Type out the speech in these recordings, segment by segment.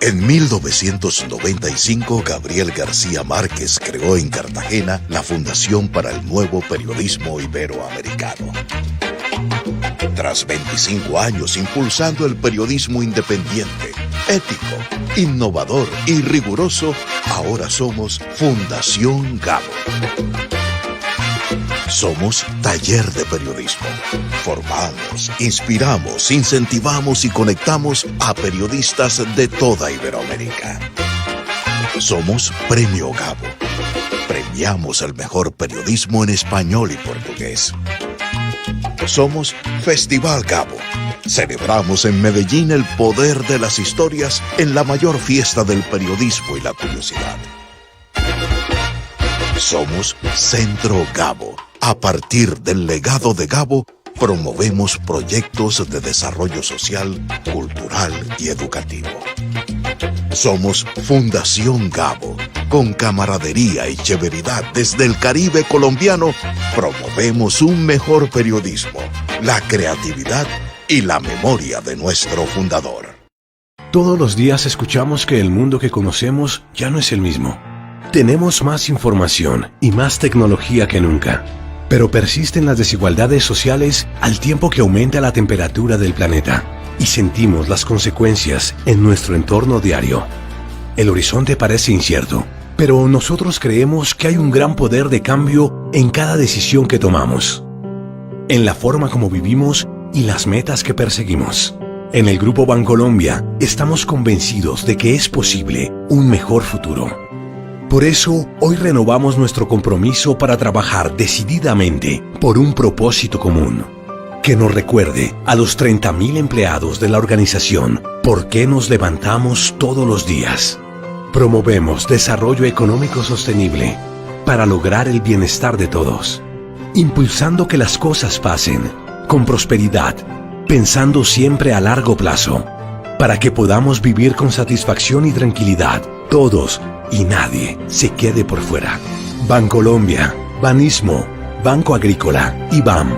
En 1995, Gabriel García Márquez creó en Cartagena la Fundación para el Nuevo Periodismo Iberoamericano. Tras 25 años impulsando el periodismo independiente, ético, innovador y riguroso, ahora somos Fundación Gabo. Somos taller de periodismo. Formamos, inspiramos, incentivamos y conectamos a periodistas de toda Iberoamérica. Somos Premio Gabo. Premiamos el mejor periodismo en español y portugués. Somos Festival Gabo. Celebramos en Medellín el poder de las historias en la mayor fiesta del periodismo y la curiosidad. Somos Centro Gabo. A partir del legado de Gabo, promovemos proyectos de desarrollo social, cultural y educativo. Somos Fundación Gabo. Con camaradería y chéveridad desde el Caribe colombiano, promovemos un mejor periodismo, la creatividad y la memoria de nuestro fundador. Todos los días escuchamos que el mundo que conocemos ya no es el mismo. Tenemos más información y más tecnología que nunca, pero persisten las desigualdades sociales al tiempo que aumenta la temperatura del planeta y sentimos las consecuencias en nuestro entorno diario. El horizonte parece incierto, pero nosotros creemos que hay un gran poder de cambio en cada decisión que tomamos, en la forma como vivimos y las metas que perseguimos. En el Grupo Bancolombia estamos convencidos de que es posible un mejor futuro. Por eso, hoy renovamos nuestro compromiso para trabajar decididamente por un propósito común, que nos recuerde a los 30.000 empleados de la organización por qué nos levantamos todos los días. Promovemos desarrollo económico sostenible para lograr el bienestar de todos, impulsando que las cosas pasen con prosperidad, pensando siempre a largo plazo, para que podamos vivir con satisfacción y tranquilidad, todos y nadie se quede por fuera. Bancolombia, Banismo, Banco Agrícola y BAM.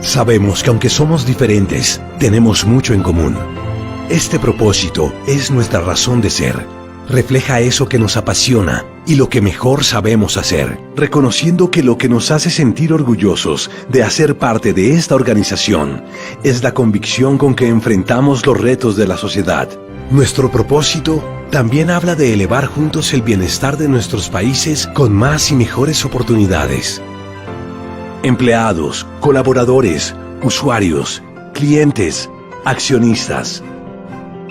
Sabemos que aunque somos diferentes, tenemos mucho en común. Este propósito es nuestra razón de ser. Refleja eso que nos apasiona y lo que mejor sabemos hacer, reconociendo que lo que nos hace sentir orgullosos de hacer parte de esta organización es la convicción con que enfrentamos los retos de la sociedad. Nuestro propósito también habla de elevar juntos el bienestar de nuestros países con más y mejores oportunidades. Empleados, colaboradores, usuarios, clientes, accionistas.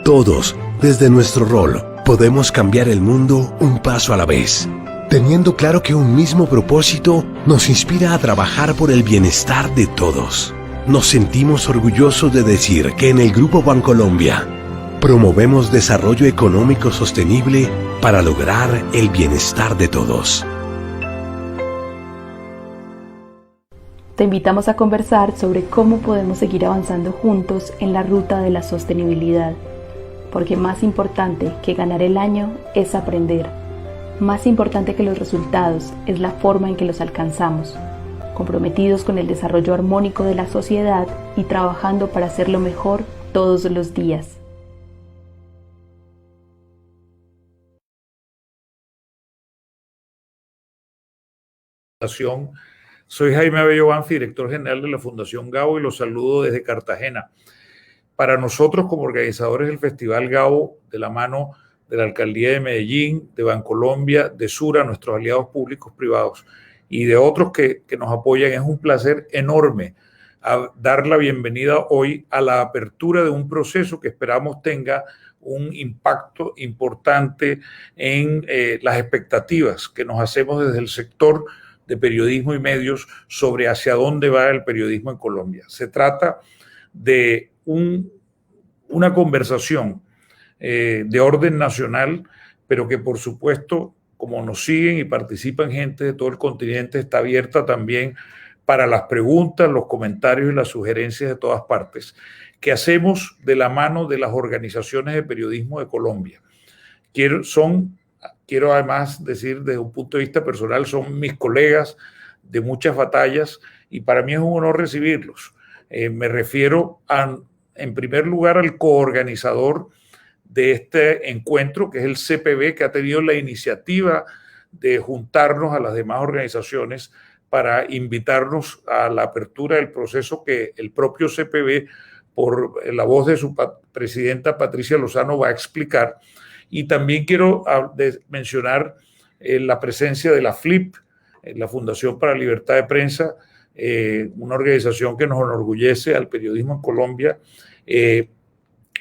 Todos, desde nuestro rol, podemos cambiar el mundo un paso a la vez, teniendo claro que un mismo propósito nos inspira a trabajar por el bienestar de todos. Nos sentimos orgullosos de decir que en el Grupo Bancolombia promovemos desarrollo económico sostenible para lograr el bienestar de todos. Te invitamos a conversar sobre cómo podemos seguir avanzando juntos en la ruta de la sostenibilidad, porque más importante que ganar el año es aprender. Más importante que los resultados es la forma en que los alcanzamos, comprometidos con el desarrollo armónico de la sociedad y trabajando para hacerlo mejor todos los días. Soy Jaime Abello Banfi, director general de la Fundación Gabo, y los saludo desde Cartagena. Para nosotros, como organizadores del Festival Gabo, de la mano de la Alcaldía de Medellín, de Bancolombia, de Sura, nuestros aliados públicos privados, y de otros que nos apoyan, es un placer enorme dar la bienvenida hoy a la apertura de un proceso que esperamos tenga un impacto importante en las expectativas que nos hacemos desde el sector de periodismo y medios sobre hacia dónde va el periodismo en Colombia. Se trata de una conversación de orden nacional, pero que por supuesto, como nos siguen y participan gente de todo el continente, está abierta también para las preguntas, los comentarios y las sugerencias de todas partes, que hacemos de la mano de las organizaciones de periodismo de Colombia. Quiero además decir desde un punto de vista personal, son mis colegas de muchas batallas y para mí es un honor recibirlos. Me refiero en primer lugar al coorganizador de este encuentro, que es el CPB, que ha tenido la iniciativa de juntarnos a las demás organizaciones para invitarnos a la apertura del proceso que el propio CPB, por la voz de su presidenta Patricia Lozano, va a explicar. Y también quiero mencionar la presencia de la FLIP, la Fundación para la Libertad de Prensa, una organización que nos enorgullece al periodismo en Colombia,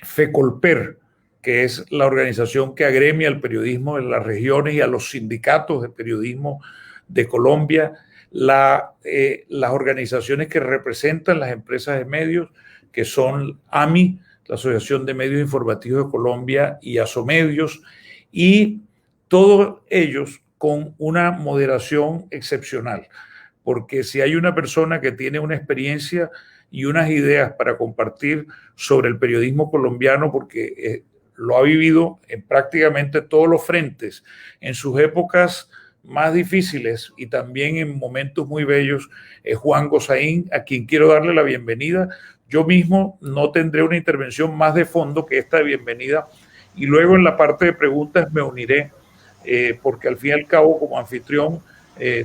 FECOLPER, que es la organización que agremia al periodismo en las regiones y a los sindicatos de periodismo de Colombia, las organizaciones que representan las empresas de medios, que son AMI, la Asociación de Medios Informativos de Colombia, y Asomedios, y todos ellos con una moderación excepcional, porque si hay una persona que tiene una experiencia y unas ideas para compartir sobre el periodismo colombiano, porque lo ha vivido en prácticamente todos los frentes, en sus épocas más difíciles y también en momentos muy bellos, es Juan Gozaín, a quien quiero darle la bienvenida. Yo mismo no tendré una intervención más de fondo que esta de bienvenida, y luego en la parte de preguntas me uniré, porque al fin y al cabo, como anfitrión,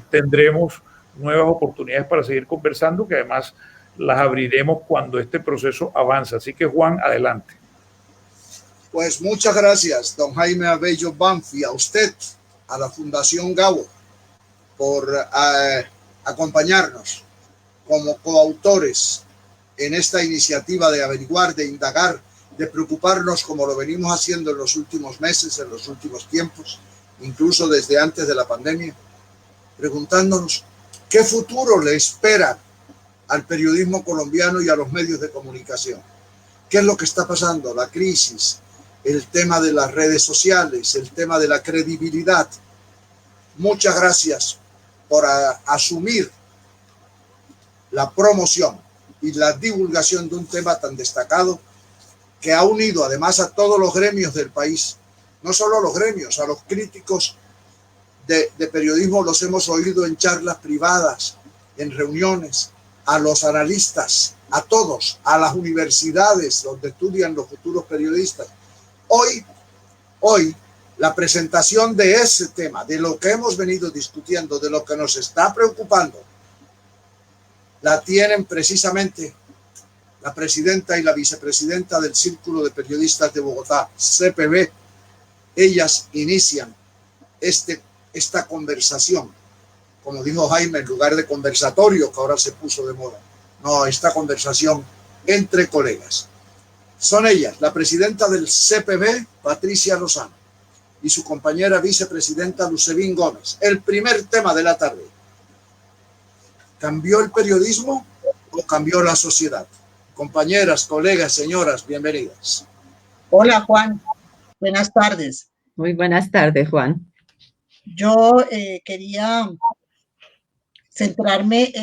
tendremos nuevas oportunidades para seguir conversando, que además las abriremos cuando este proceso avance. Así que, Juan, adelante. Pues muchas gracias, don Jaime Abello Banfi, a usted, a la Fundación Gabo, por acompañarnos como coautores en esta iniciativa de averiguar, de indagar, de preocuparnos como lo venimos haciendo en los últimos meses, en los últimos tiempos, incluso desde antes de la pandemia, preguntándonos qué futuro le espera al periodismo colombiano y a los medios de comunicación. ¿Qué es lo que está pasando? La crisis, el tema de las redes sociales, el tema de la credibilidad. Muchas gracias por asumir la promoción y la divulgación de un tema tan destacado que ha unido además a todos los gremios del país. No solo a los gremios, a los críticos de periodismo los hemos oído en charlas privadas, en reuniones, a los analistas, a todos, a las universidades donde estudian los futuros periodistas. Hoy, la presentación de ese tema, de lo que hemos venido discutiendo, de lo que nos está preocupando, la tienen precisamente la presidenta y la vicepresidenta del Círculo de Periodistas de Bogotá, CPB. Ellas inician esta conversación, como dijo Jaime, en lugar de conversatorio, que ahora se puso de moda. No, esta conversación entre colegas. Son ellas, la presidenta del CPB, Patricia Lozano, y su compañera vicepresidenta Lucebín Gómez. El primer tema de la tarde: ¿cambió el periodismo o cambió la sociedad? Compañeras, colegas, señoras, bienvenidas. Hola, Juan. Buenas tardes. Muy buenas tardes, Juan. Yo quería centrarme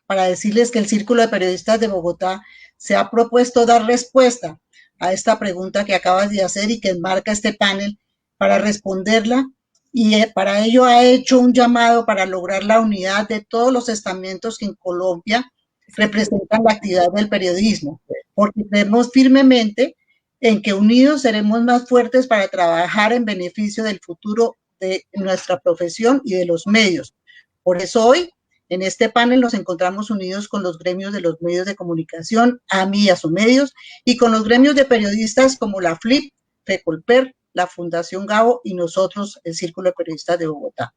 para decirles que el Círculo de Periodistas de Bogotá se ha propuesto dar respuesta a esta pregunta que acabas de hacer y que enmarca este panel para responderla, y para ello ha hecho un llamado para lograr la unidad de todos los estamentos que en Colombia representan la actividad del periodismo, porque creemos firmemente en que unidos seremos más fuertes para trabajar en beneficio del futuro de nuestra profesión y de los medios. Por eso hoy, en este panel, nos encontramos unidos con los gremios de los medios de comunicación, AMI y Asomedios, y con los gremios de periodistas como la FLIP, FECOLPER, la Fundación Gabo y nosotros, el Círculo de Periodistas de Bogotá.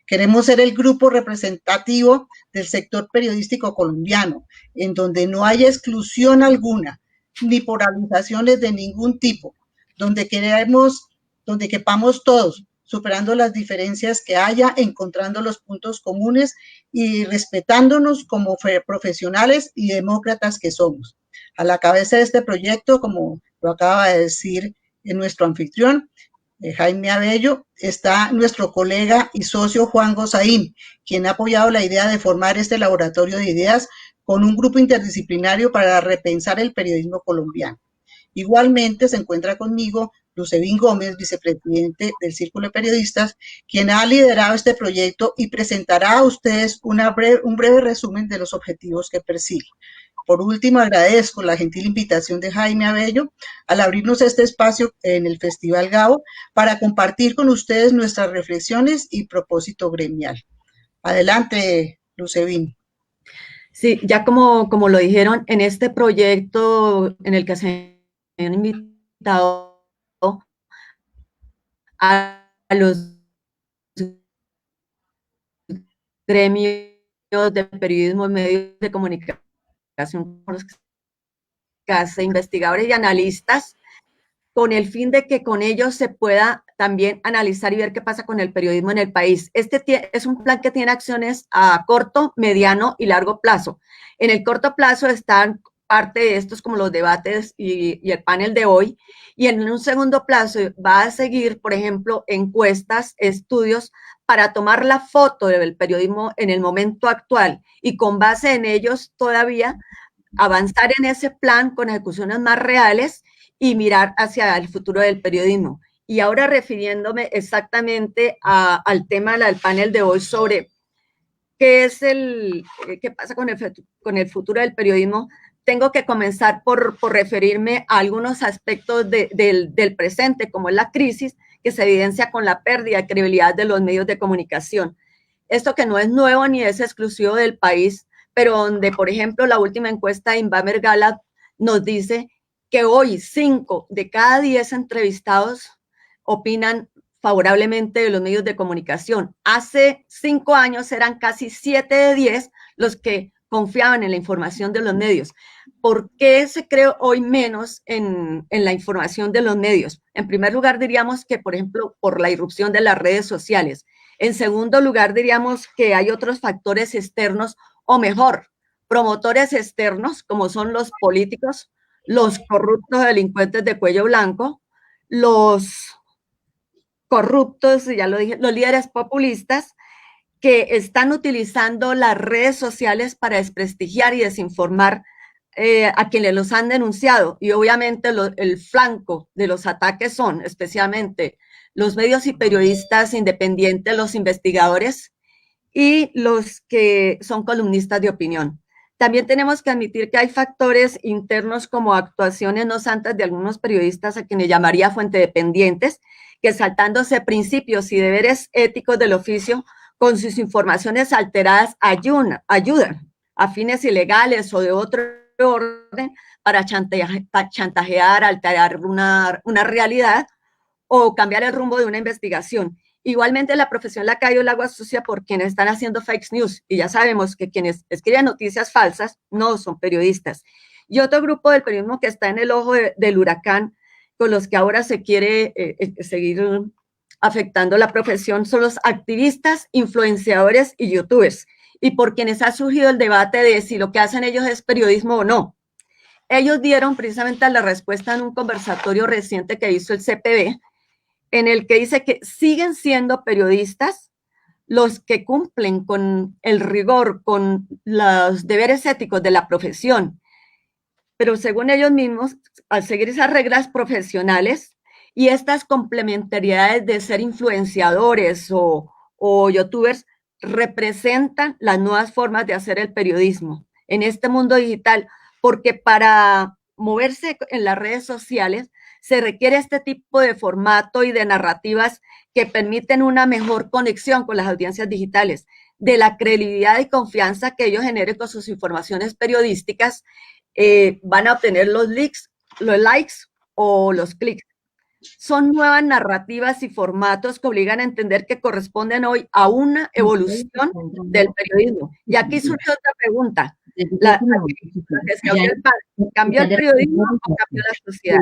Queremos ser el grupo representativo del sector periodístico colombiano, en donde no haya exclusión alguna, ni polarizaciones de ningún tipo, donde quepamos todos, superando las diferencias que haya, encontrando los puntos comunes y respetándonos como profesionales y demócratas que somos. A la cabeza de este proyecto, como lo acaba de decir nuestro anfitrión, Jaime Abello, está nuestro colega y socio Juan Gozaín, quien ha apoyado la idea de formar este laboratorio de ideas con un grupo interdisciplinario para repensar el periodismo colombiano. Igualmente se encuentra conmigo Lucebín Gómez, vicepresidente del Círculo de Periodistas, quien ha liderado este proyecto y presentará a ustedes un breve resumen de los objetivos que persigue. Por último, agradezco la gentil invitación de Jaime Abello al abrirnos este espacio en el Festival Gao para compartir con ustedes nuestras reflexiones y propósito gremial. Adelante, Lucevin. Sí, ya como lo dijeron, en este proyecto en el que se han invitado a los gremios de periodismo y medios de comunicación, investigadores y analistas, con el fin de que con ellos se pueda también analizar y ver qué pasa con el periodismo en el país. Este es un plan que tiene acciones a corto, mediano y largo plazo. En el corto plazo están parte de estos como los debates y el panel de hoy, y en un segundo plazo va a seguir, por ejemplo, encuestas, estudios para tomar la foto del periodismo en el momento actual y con base en ellos todavía avanzar en ese plan con ejecuciones más reales y mirar hacia el futuro del periodismo. Y ahora refiriéndome exactamente al tema del panel de hoy sobre qué pasa con el futuro del periodismo, tengo que comenzar por referirme a algunos aspectos del presente, como es la crisis que se evidencia con la pérdida de credibilidad de los medios de comunicación. Esto que no es nuevo ni es exclusivo del país, pero donde, por ejemplo, la última encuesta de Inbamer Gallup nos dice que hoy 5 de cada 10 entrevistados opinan favorablemente de los medios de comunicación. Hace 5 años eran casi 7 de 10 los que confiaban en la información de los medios. ¿Por qué se cree hoy menos en la información de los medios? En primer lugar, diríamos que, por ejemplo, por la irrupción de las redes sociales. En segundo lugar, diríamos que hay otros factores externos, o mejor, promotores externos, como son los políticos, los corruptos delincuentes de cuello blanco, los corruptos, ya lo dije, los líderes populistas que están utilizando las redes sociales para desprestigiar y desinformar a quienes los han denunciado. Y obviamente el flanco de los ataques son especialmente los medios y periodistas independientes, los investigadores y los que son columnistas de opinión. También tenemos que admitir que hay factores internos como actuaciones no santas de algunos periodistas a quienes llamaría fuente dependientes, que saltándose principios y deberes éticos del oficio, con sus informaciones alteradas ayudan a fines ilegales o de otro orden para chantajear, alterar una realidad o cambiar el rumbo de una investigación. Igualmente, la profesión la ha caído el agua sucia por quienes están haciendo fake news, y ya sabemos que quienes escriben noticias falsas no son periodistas. Y otro grupo del periodismo que está en el ojo del huracán, con los que ahora se quiere seguir afectando la profesión, son los activistas, influenciadores y youtubers, y por quienes ha surgido el debate de si lo que hacen ellos es periodismo o no. Ellos dieron precisamente la respuesta en un conversatorio reciente que hizo el CPB, en el que dice que siguen siendo periodistas los que cumplen con el rigor, con los deberes éticos de la profesión, pero según ellos mismos, al seguir esas reglas profesionales y estas complementariedades de ser influenciadores o youtubers, representan las nuevas formas de hacer el periodismo en este mundo digital, porque para moverse en las redes sociales se requiere este tipo de formato y de narrativas que permiten una mejor conexión con las audiencias digitales, de la credibilidad y confianza que ellos generen con sus informaciones periodísticas, van a obtener los likes o los clics. Son nuevas narrativas y formatos que obligan a entender que corresponden hoy a una evolución del periodismo. Y aquí surge otra pregunta. ¿Cambió el periodismo o cambió la sociedad?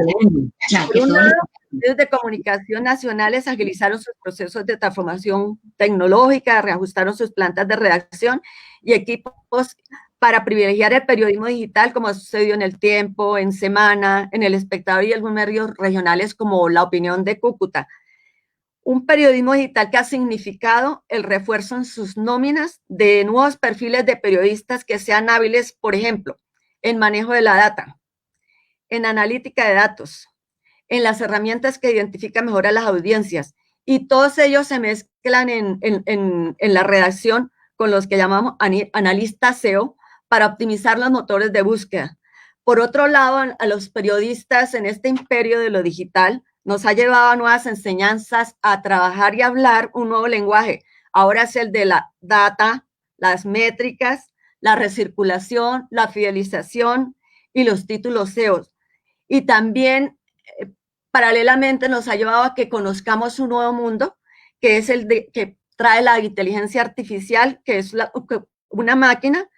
Por un lado, los medios de comunicación nacionales agilizaron sus procesos de transformación tecnológica, reajustaron sus plantas de redacción y equipos para privilegiar el periodismo digital, como ha sucedido en El Tiempo, en Semana, en El Espectador y algunos medios regionales como La Opinión de Cúcuta. Un periodismo digital que ha significado el refuerzo en sus nóminas de nuevos perfiles de periodistas que sean hábiles, por ejemplo, en manejo de la data, en analítica de datos, en las herramientas que identifican mejor a las audiencias. Y todos ellos se mezclan en la redacción con los que llamamos analistas SEO, para optimizar los motores de búsqueda. Por otro lado, a los periodistas en este imperio de lo digital nos ha llevado a nuevas enseñanzas, a trabajar y hablar un nuevo lenguaje. Ahora es el de la data, las métricas, la recirculación, la fidelización y los títulos SEO. Y también, paralelamente, nos ha llevado a que conozcamos un nuevo mundo, que es el que trae la inteligencia artificial, que es una máquina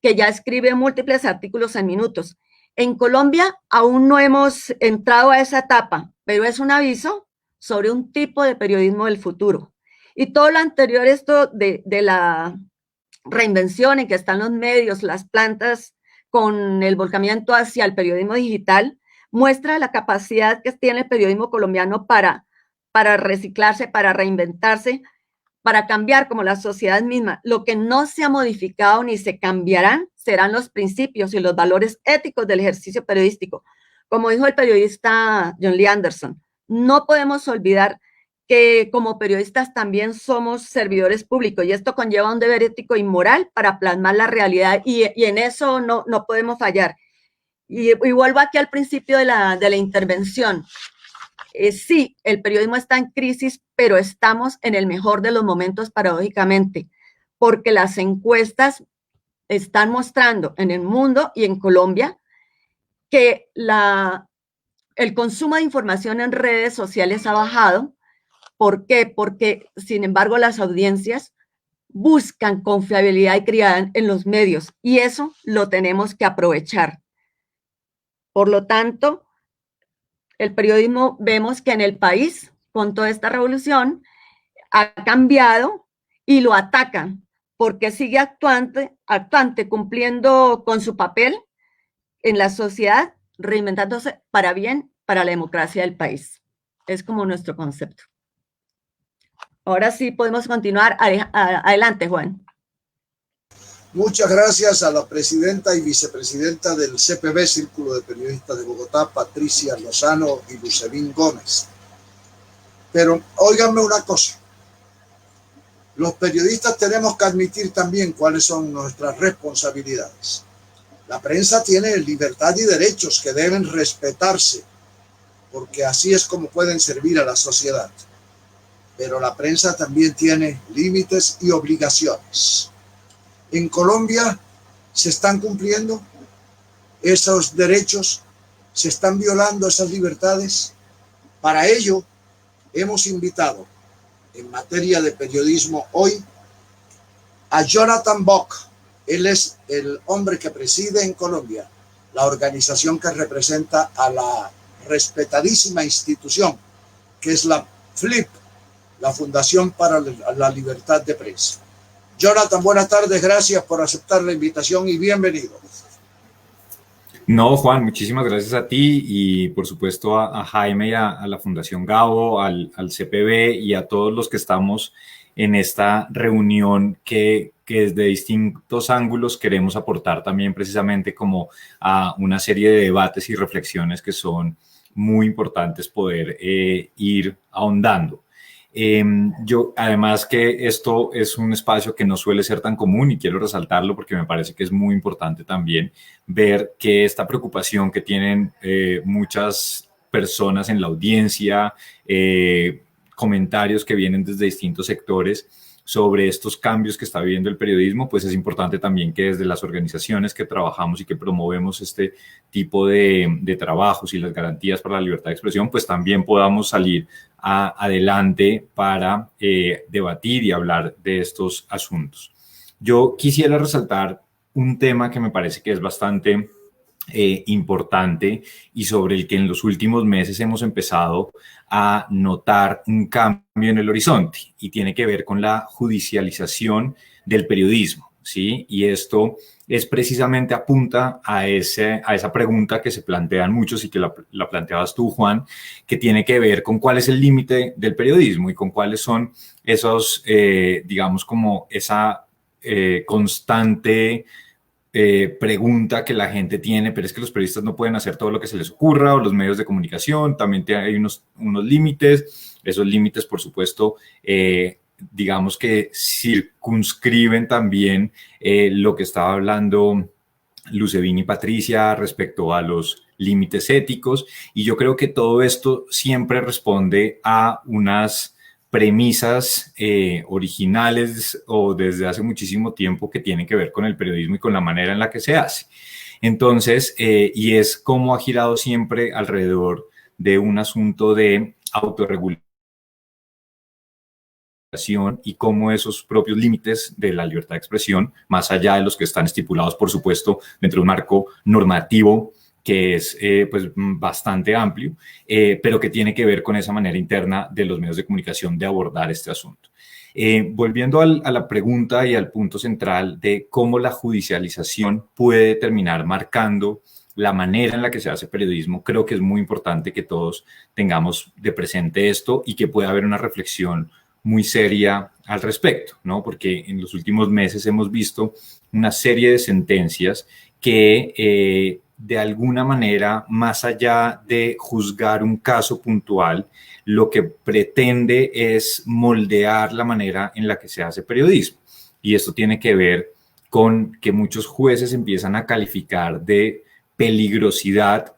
que ya escribe múltiples artículos en minutos. En Colombia aún no hemos entrado a esa etapa, pero es un aviso sobre un tipo de periodismo del futuro. Y todo lo anterior, esto de la reinvención en que están los medios, las plantas, con el volcamiento hacia el periodismo digital, muestra la capacidad que tiene el periodismo colombiano para reciclarse, para reinventarse, para cambiar como la sociedad misma. Lo que no se ha modificado ni se cambiarán serán los principios y los valores éticos del ejercicio periodístico. Como dijo el periodista John Lee Anderson, no podemos olvidar que como periodistas también somos servidores públicos y esto conlleva un deber ético y moral para plasmar la realidad y en eso no podemos fallar. Y vuelvo aquí al principio de la intervención. Sí, el periodismo está en crisis, pero estamos en el mejor de los momentos paradójicamente, porque las encuestas están mostrando en el mundo y en Colombia que el consumo de información en redes sociales ha bajado. ¿Por qué? Porque, sin embargo, las audiencias buscan confiabilidad y calidad en los medios y eso lo tenemos que aprovechar. Por lo tanto, el periodismo vemos que en el país, con toda esta revolución, ha cambiado y lo atacan porque sigue actuante, cumpliendo con su papel en la sociedad, reinventándose para bien, para la democracia del país. Es como nuestro concepto. Ahora sí podemos continuar. Adelante, Juan. Muchas gracias a la presidenta y vicepresidenta del CPB, Círculo de Periodistas de Bogotá, Patricia Lozano y Lucebín Gómez. Pero óiganme una cosa, los periodistas tenemos que admitir también cuáles son nuestras responsabilidades. La prensa tiene libertad y derechos que deben respetarse, porque así es como pueden servir a la sociedad. Pero la prensa también tiene límites y obligaciones. En Colombia se están cumpliendo esos derechos, se están violando esas libertades. Para ello hemos invitado en materia de periodismo hoy a Jonathan Bock. Él es el hombre que preside en Colombia la organización que representa a la respetadísima institución que es la FLIP, la Fundación para la Libertad de Prensa. Jonathan, buenas tardes, gracias por aceptar la invitación y bienvenido. No, Juan, muchísimas gracias a ti y por supuesto a Jaime y a la Fundación Gabo, al CPB y a todos los que estamos en esta reunión que desde distintos ángulos queremos aportar también precisamente como a una serie de debates y reflexiones que son muy importantes poder ir ahondando. Yo, además que esto es un espacio que no suele ser tan común y quiero resaltarlo porque me parece que es muy importante también ver que esta preocupación que tienen muchas personas en la audiencia, comentarios que vienen desde distintos sectores sobre estos cambios que está viviendo el periodismo, pues es importante también que desde las organizaciones que trabajamos y que promovemos este tipo de trabajos y las garantías para la libertad de expresión, pues también podamos salir adelante para debatir y hablar de estos asuntos. Yo quisiera resaltar un tema que me parece que es bastante importante y sobre el que en los últimos meses hemos empezado a notar un cambio en el horizonte y tiene que ver con la judicialización del periodismo, ¿sí? Y esto es precisamente apunta a esa pregunta que se plantean muchos y que la planteabas tú, Juan, que tiene que ver con cuál es el límite del periodismo y con cuáles son esos, digamos, como esa constante pregunta que la gente tiene, pero es que los periodistas no pueden hacer todo lo que se les ocurra, o los medios de comunicación, también hay unos límites. Esos límites, por supuesto, digamos que circunscriben también lo que estaba hablando Lucevini y Patricia respecto a los límites éticos, y yo creo que todo esto siempre responde a unas premisas originales o desde hace muchísimo tiempo que tienen que ver con el periodismo y con la manera en la que se hace. Entonces, y es cómo ha girado siempre alrededor de un asunto de autorregulación y cómo esos propios límites de la libertad de expresión, más allá de los que están estipulados, por supuesto, dentro de un marco normativo que es pues bastante amplio, pero que tiene que ver con esa manera interna de los medios de comunicación de abordar este asunto. Volviendo a la pregunta y al punto central de cómo la judicialización puede terminar marcando la manera en la que se hace periodismo, creo que es muy importante que todos tengamos de presente esto y que pueda haber una reflexión muy seria al respecto, ¿no? Porque en los últimos meses hemos visto una serie de sentencias que de alguna manera, más allá de juzgar un caso puntual, lo que pretende es moldear la manera en la que se hace periodismo. Y esto tiene que ver con que muchos jueces empiezan a calificar de peligrosidad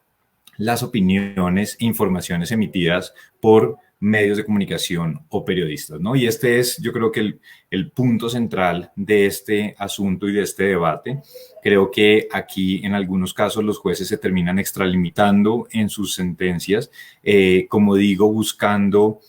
las opiniones e informaciones emitidas por medios de comunicación o periodistas, ¿no? Y este es, yo creo que el punto central de este asunto y de este debate. Creo que aquí, en algunos casos, los jueces se terminan extralimitando en sus sentencias, como digo, buscando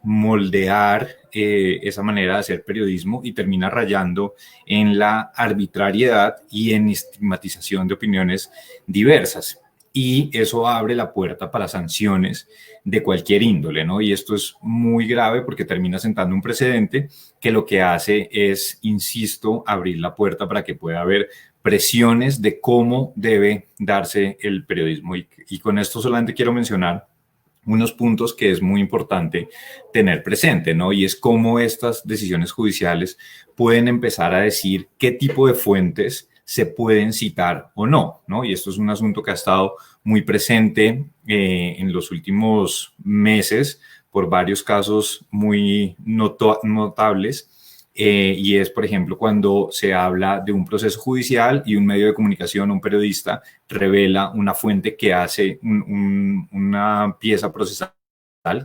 moldear esa manera de hacer periodismo y termina rayando en la arbitrariedad y en estigmatización de opiniones diversas. Y eso abre la puerta para sanciones de cualquier índole, ¿no? Y esto es muy grave porque termina sentando un precedente que lo que hace es, insisto, abrir la puerta para que pueda haber presiones de cómo debe darse el periodismo. Y con esto solamente quiero mencionar unos puntos que es muy importante tener presente, ¿no? Y es cómo estas decisiones judiciales pueden empezar a decir qué tipo de fuentes se pueden citar o no, ¿no? Y esto es un asunto que ha estado muy presente en los últimos meses por varios casos muy notables, y es, por ejemplo, cuando se habla de un proceso judicial y un medio de comunicación, un periodista, revela una fuente que hace una pieza procesal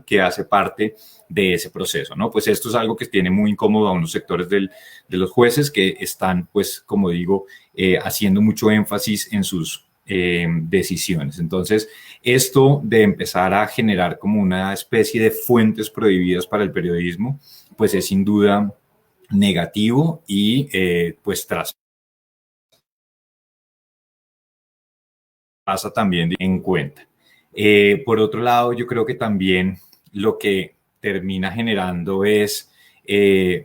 que hace parte de ese proceso, ¿no? Pues esto es algo que tiene muy incómodo a unos sectores de los jueces que están, pues, como digo, haciendo mucho énfasis en sus decisiones. Entonces, esto de empezar a generar como una especie de fuentes prohibidas para el periodismo, pues es sin duda negativo y pues pasa también en cuenta. Por otro lado, yo creo que también lo que termina generando es,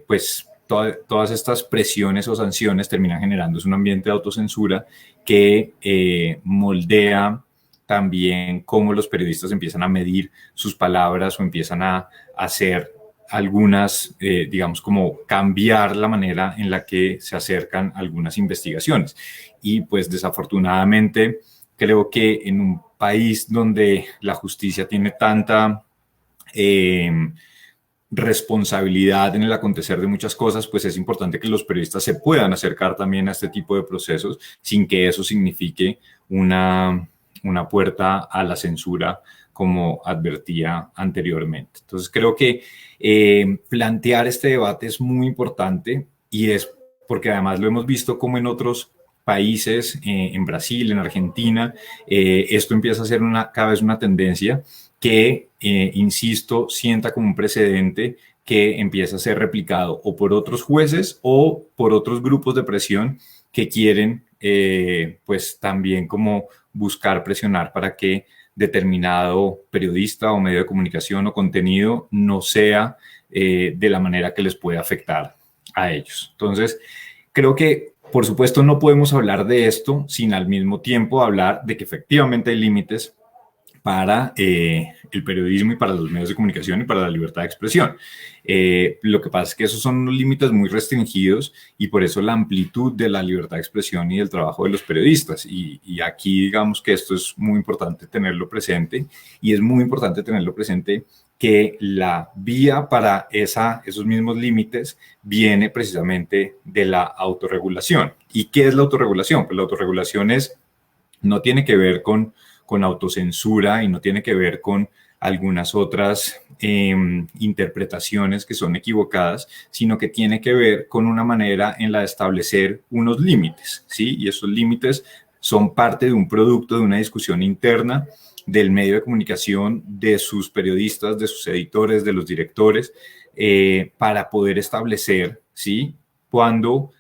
pues, todas estas presiones o sanciones terminan generando es un ambiente de autocensura que moldea también cómo los periodistas empiezan a medir sus palabras o empiezan a hacer algunas, digamos, como cambiar la manera en la que se acercan algunas investigaciones. Y pues desafortunadamente creo que en un país donde la justicia tiene tanta responsabilidad en el acontecer de muchas cosas, pues es importante que los periodistas se puedan acercar también a este tipo de procesos sin que eso signifique una puerta a la censura, como advertía anteriormente. Entonces creo que plantear este debate es muy importante y es porque además lo hemos visto como en otros países, en Brasil, en Argentina, esto empieza a ser cada vez una tendencia que, insisto, sienta como un precedente que empieza a ser replicado o por otros jueces o por otros grupos de presión que quieren, pues también como buscar presionar para que determinado periodista o medio de comunicación o contenido no sea de la manera que les puede afectar a ellos. Entonces, creo que, por supuesto, no podemos hablar de esto sin al mismo tiempo hablar de que efectivamente hay límites para el periodismo y para los medios de comunicación y para la libertad de expresión. Lo que pasa es que esos son unos límites muy restringidos y por eso la amplitud de la libertad de expresión y del trabajo de los periodistas. Y aquí digamos que esto es muy importante tenerlo presente y es muy importante tenerlo presente que la vía para esos mismos límites viene precisamente de la autorregulación. ¿Y qué es la autorregulación? Pues la autorregulación no tiene que ver con autocensura y no tiene que ver con algunas otras interpretaciones que son equivocadas, sino que tiene que ver con una manera en la de establecer unos límites, ¿sí? Y esos límites son parte de un producto, de una discusión interna del medio de comunicación, de sus periodistas, de sus editores, de los directores, para poder establecer, ¿sí?, cuál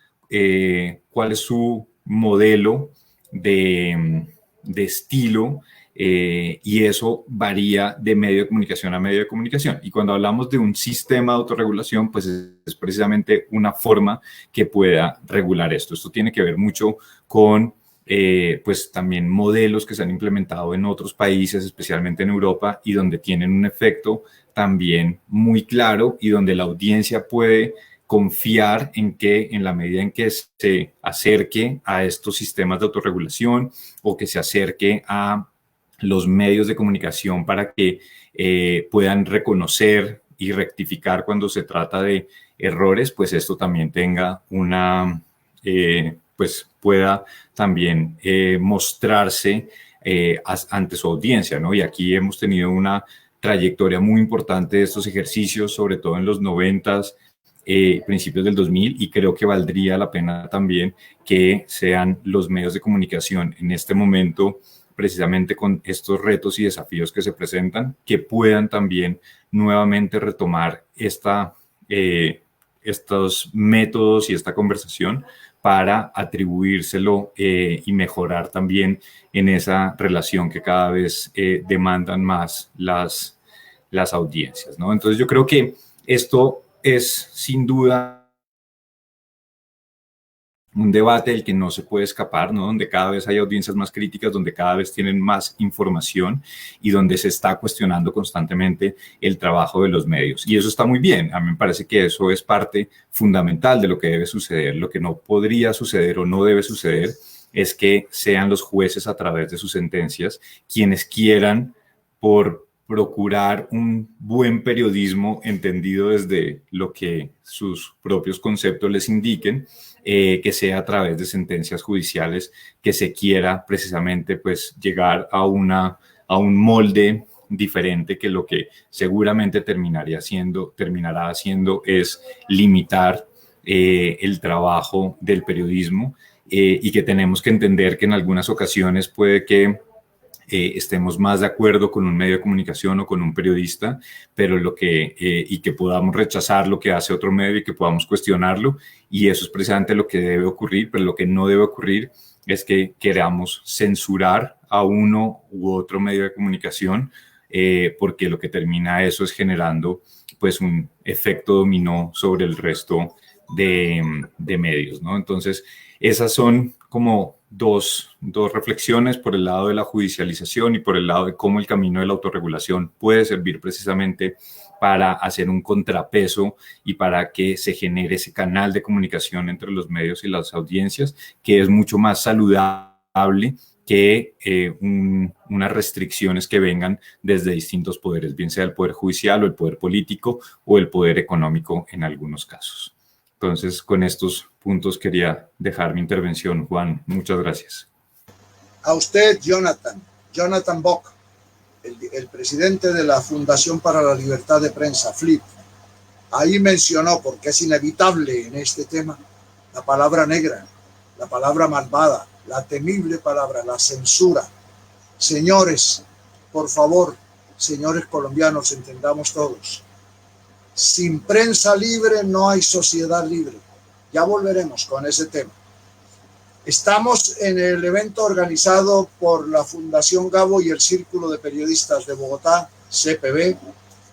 es su modelo de estilo, y eso varía de medio de comunicación a medio de comunicación. Y cuando hablamos de un sistema de autorregulación, pues es precisamente una forma que pueda regular esto. Esto tiene que ver mucho con pues también modelos que se han implementado en otros países, especialmente en Europa, y donde tienen un efecto también muy claro y donde la audiencia puede confiar en que en la medida en que se acerque a estos sistemas de autorregulación o que se acerque a los medios de comunicación para que puedan reconocer y rectificar cuando se trata de errores, pues esto también tenga pues pueda también mostrarse ante su audiencia, ¿no? Y aquí hemos tenido una trayectoria muy importante de estos ejercicios, sobre todo en los 90s, principios del 2000, y creo que valdría la pena también que sean los medios de comunicación en este momento, precisamente con estos retos y desafíos que se presentan, que puedan también nuevamente retomar estos métodos y esta conversación para atribuírselo y mejorar también en esa relación que cada vez demandan más las audiencias, ¿no? Entonces yo creo que esto es sin duda un debate del que no se puede escapar, ¿no? Donde cada vez hay audiencias más críticas, donde cada vez tienen más información y donde se está cuestionando constantemente el trabajo de los medios. Y eso está muy bien. A mí me parece que eso es parte fundamental de lo que debe suceder. Lo que no podría suceder o no debe suceder es que sean los jueces a través de sus sentencias quienes quieran, por procurar un buen periodismo entendido desde lo que sus propios conceptos les indiquen, que sea a través de sentencias judiciales, que se quiera precisamente pues llegar a un molde diferente, que lo que seguramente terminará haciendo es limitar el trabajo del periodismo, y que tenemos que entender que en algunas ocasiones puede que estemos más de acuerdo con un medio de comunicación o con un periodista, pero y que podamos rechazar lo que hace otro medio y que podamos cuestionarlo, y eso es precisamente lo que debe ocurrir. Pero lo que no debe ocurrir es que queramos censurar a uno u otro medio de comunicación, porque lo que termina eso es generando pues un efecto dominó sobre el resto de medios, ¿no? Entonces, esas son como dos reflexiones por el lado de la judicialización y por el lado de cómo el camino de la autorregulación puede servir precisamente para hacer un contrapeso y para que se genere ese canal de comunicación entre los medios y las audiencias, que es mucho más saludable que unas restricciones que vengan desde distintos poderes, bien sea el poder judicial o el poder político o el poder económico en algunos casos. Entonces, con estos puntos quería dejar mi intervención. Juan, muchas gracias. A usted, Jonathan Bock, el presidente de la Fundación para la Libertad de Prensa, FLIP. Ahí mencionó, porque es inevitable en este tema, la palabra negra, la palabra malvada, la temible palabra, la censura. Señores, por favor, señores colombianos, entendamos todos. Sin prensa libre no hay sociedad libre. Ya volveremos con ese tema. Estamos en el evento organizado por la Fundación Gabo y el Círculo de Periodistas de Bogotá, CPB,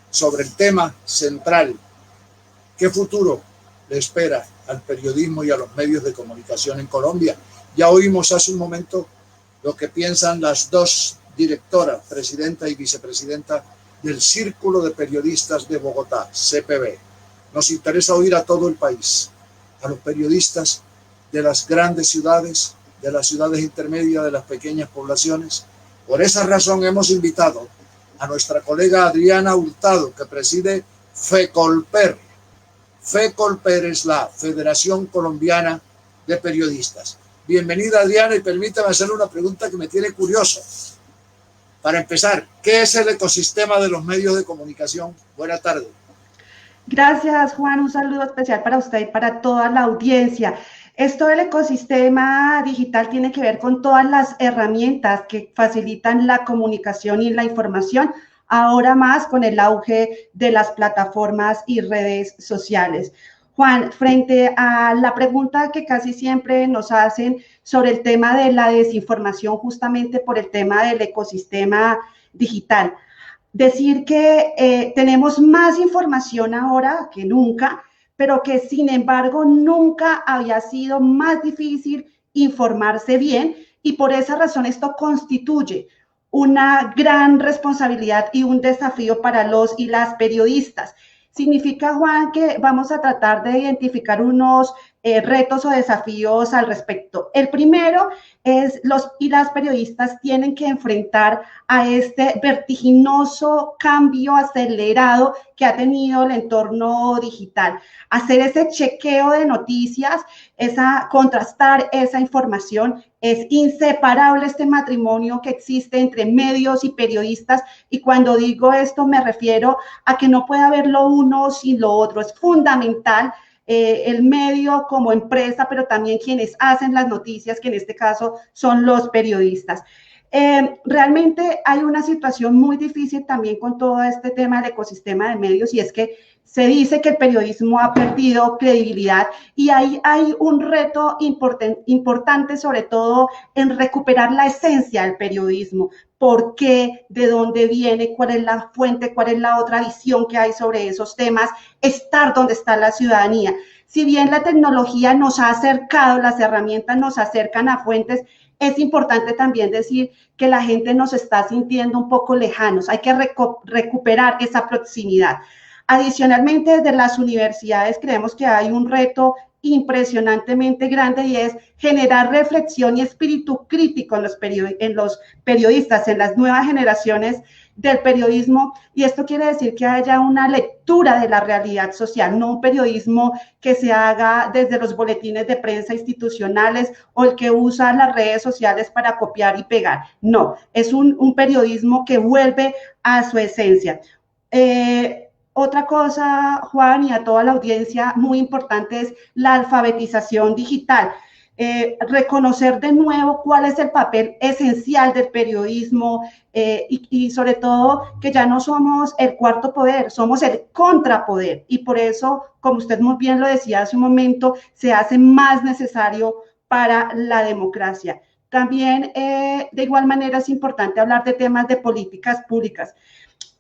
sobre el tema central. ¿Qué futuro le espera al periodismo y a los medios de comunicación en Colombia? Ya oímos hace un momento lo que piensan las dos directoras, presidenta y vicepresidenta del Círculo de Periodistas de Bogotá, CPB. Nos interesa oír a todo el país, a los periodistas de las grandes ciudades, de las ciudades intermedias, de las pequeñas poblaciones. Por esa razón hemos invitado a nuestra colega Adriana Hurtado, que preside FECOLPER. FECOLPER es la Federación Colombiana de Periodistas. Bienvenida, Adriana, y permítame hacerle una pregunta que me tiene curioso. Para empezar, ¿qué es el ecosistema de los medios de comunicación? Buenas tardes. Gracias, Juan. Un saludo especial para usted y para toda la audiencia. Esto del ecosistema digital tiene que ver con todas las herramientas que facilitan la comunicación y la información, ahora más con el auge de las plataformas y redes sociales. Juan, frente a la pregunta que casi siempre nos hacen sobre el tema de la desinformación, justamente por el tema del ecosistema digital, decir que tenemos más información ahora que nunca, pero que sin embargo nunca había sido más difícil informarse bien, y por esa razón esto constituye una gran responsabilidad y un desafío para los y las periodistas. Significa, Juan, que vamos a tratar de identificar unos retos o desafíos al respecto. El primero es los y las periodistas tienen que enfrentar a este vertiginoso cambio acelerado que ha tenido el entorno digital. Hacer ese chequeo de noticias, contrastar esa información. Es inseparable este matrimonio que existe entre medios y periodistas, y cuando digo esto me refiero a que no puede haber lo uno sin lo otro. Es fundamental el medio como empresa, pero también quienes hacen las noticias, que en este caso son los periodistas. Realmente hay una situación muy difícil también con todo este tema del ecosistema de medios, y es que se dice que el periodismo ha perdido credibilidad, y ahí hay un reto importante, sobre todo en recuperar la esencia del periodismo. ¿Por qué? ¿De dónde viene? ¿Cuál es la fuente? ¿Cuál es la otra visión que hay sobre esos temas? Estar donde está la ciudadanía. Si bien la tecnología nos ha acercado, las herramientas nos acercan a fuentes, es importante también decir que la gente nos está sintiendo un poco lejanos. Hay que recuperar esa proximidad. Adicionalmente, desde las universidades creemos que hay un reto impresionantemente grande, y es generar reflexión y espíritu crítico en los periodistas, en las nuevas generaciones del periodismo, y esto quiere decir que haya una lectura de la realidad social, no un periodismo que se haga desde los boletines de prensa institucionales o el que usa las redes sociales para copiar y pegar. No, es un periodismo que vuelve a su esencia. Otra cosa, Juan, y a toda la audiencia, muy importante es la alfabetización digital. Reconocer de nuevo cuál es el papel esencial del periodismo, y sobre todo que ya no somos el cuarto poder, somos el contrapoder, y por eso, como usted muy bien lo decía hace un momento, se hace más necesario para la democracia. También, de igual manera, es importante hablar de temas de políticas públicas.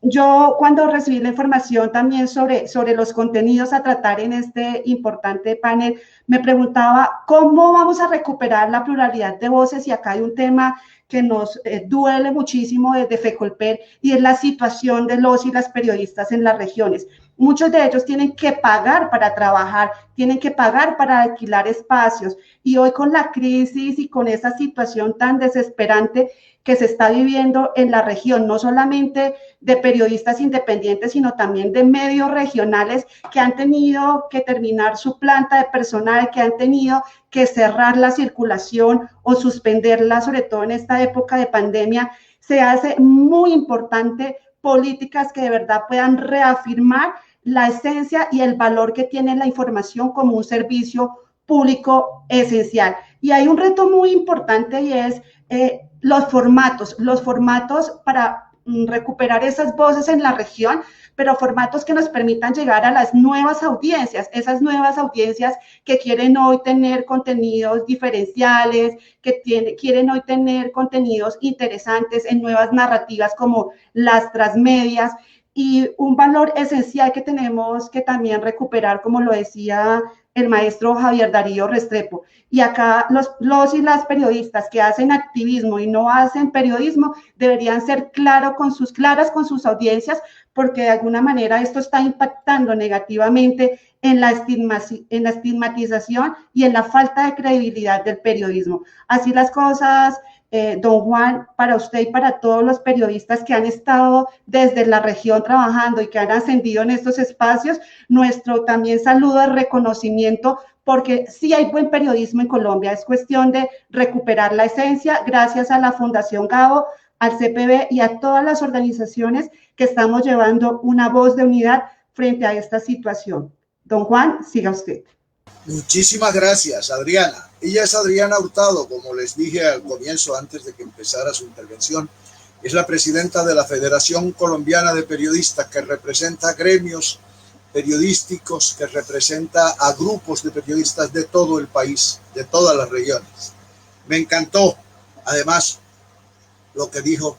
Yo, cuando recibí la información también sobre los contenidos a tratar en este importante panel, me preguntaba cómo vamos a recuperar la pluralidad de voces, y acá hay un tema que nos duele muchísimo desde FECOLPER, y es la situación de los y las periodistas en las regiones. Muchos de ellos tienen que pagar para trabajar, tienen que pagar para alquilar espacios, y hoy con la crisis y con esa situación tan desesperante que se está viviendo en la región, no solamente de periodistas independientes, sino también de medios regionales que han tenido que terminar su planta de personal, que han tenido que cerrar la circulación o suspenderla, sobre todo en esta época de pandemia. Se hace muy importante políticas que de verdad puedan reafirmar la esencia y el valor que tiene la información como un servicio público esencial. Y hay un reto muy importante, y es los formatos para recuperar esas voces en la región, pero formatos que nos permitan llegar a las nuevas audiencias, esas nuevas audiencias que quieren hoy tener contenidos diferenciales, que quieren hoy tener contenidos interesantes en nuevas narrativas como las transmedias, y un valor esencial que tenemos que también recuperar, como lo decía el maestro Javier Darío Restrepo. Y acá los y las periodistas que hacen activismo y no hacen periodismo deberían ser claras con sus audiencias, porque de alguna manera esto está impactando negativamente en la estigmatización y en la falta de credibilidad del periodismo. Así las cosas, don Juan, para usted y para todos los periodistas que han estado desde la región trabajando y que han ascendido en estos espacios, nuestro también saludo de reconocimiento, porque sí hay buen periodismo en Colombia, es cuestión de recuperar la esencia gracias a la Fundación Gabo, al CPB y a todas las organizaciones que estamos llevando una voz de unidad frente a esta situación. Don Juan, siga usted. Muchísimas gracias, Adriana. Ella es Adriana Hurtado, como les dije al comienzo, antes de que empezara su intervención. Es la presidenta de la Federación Colombiana de Periodistas, que representa gremios periodísticos, que representa a grupos de periodistas de todo el país, de todas las regiones. Me encantó, además, lo que dijo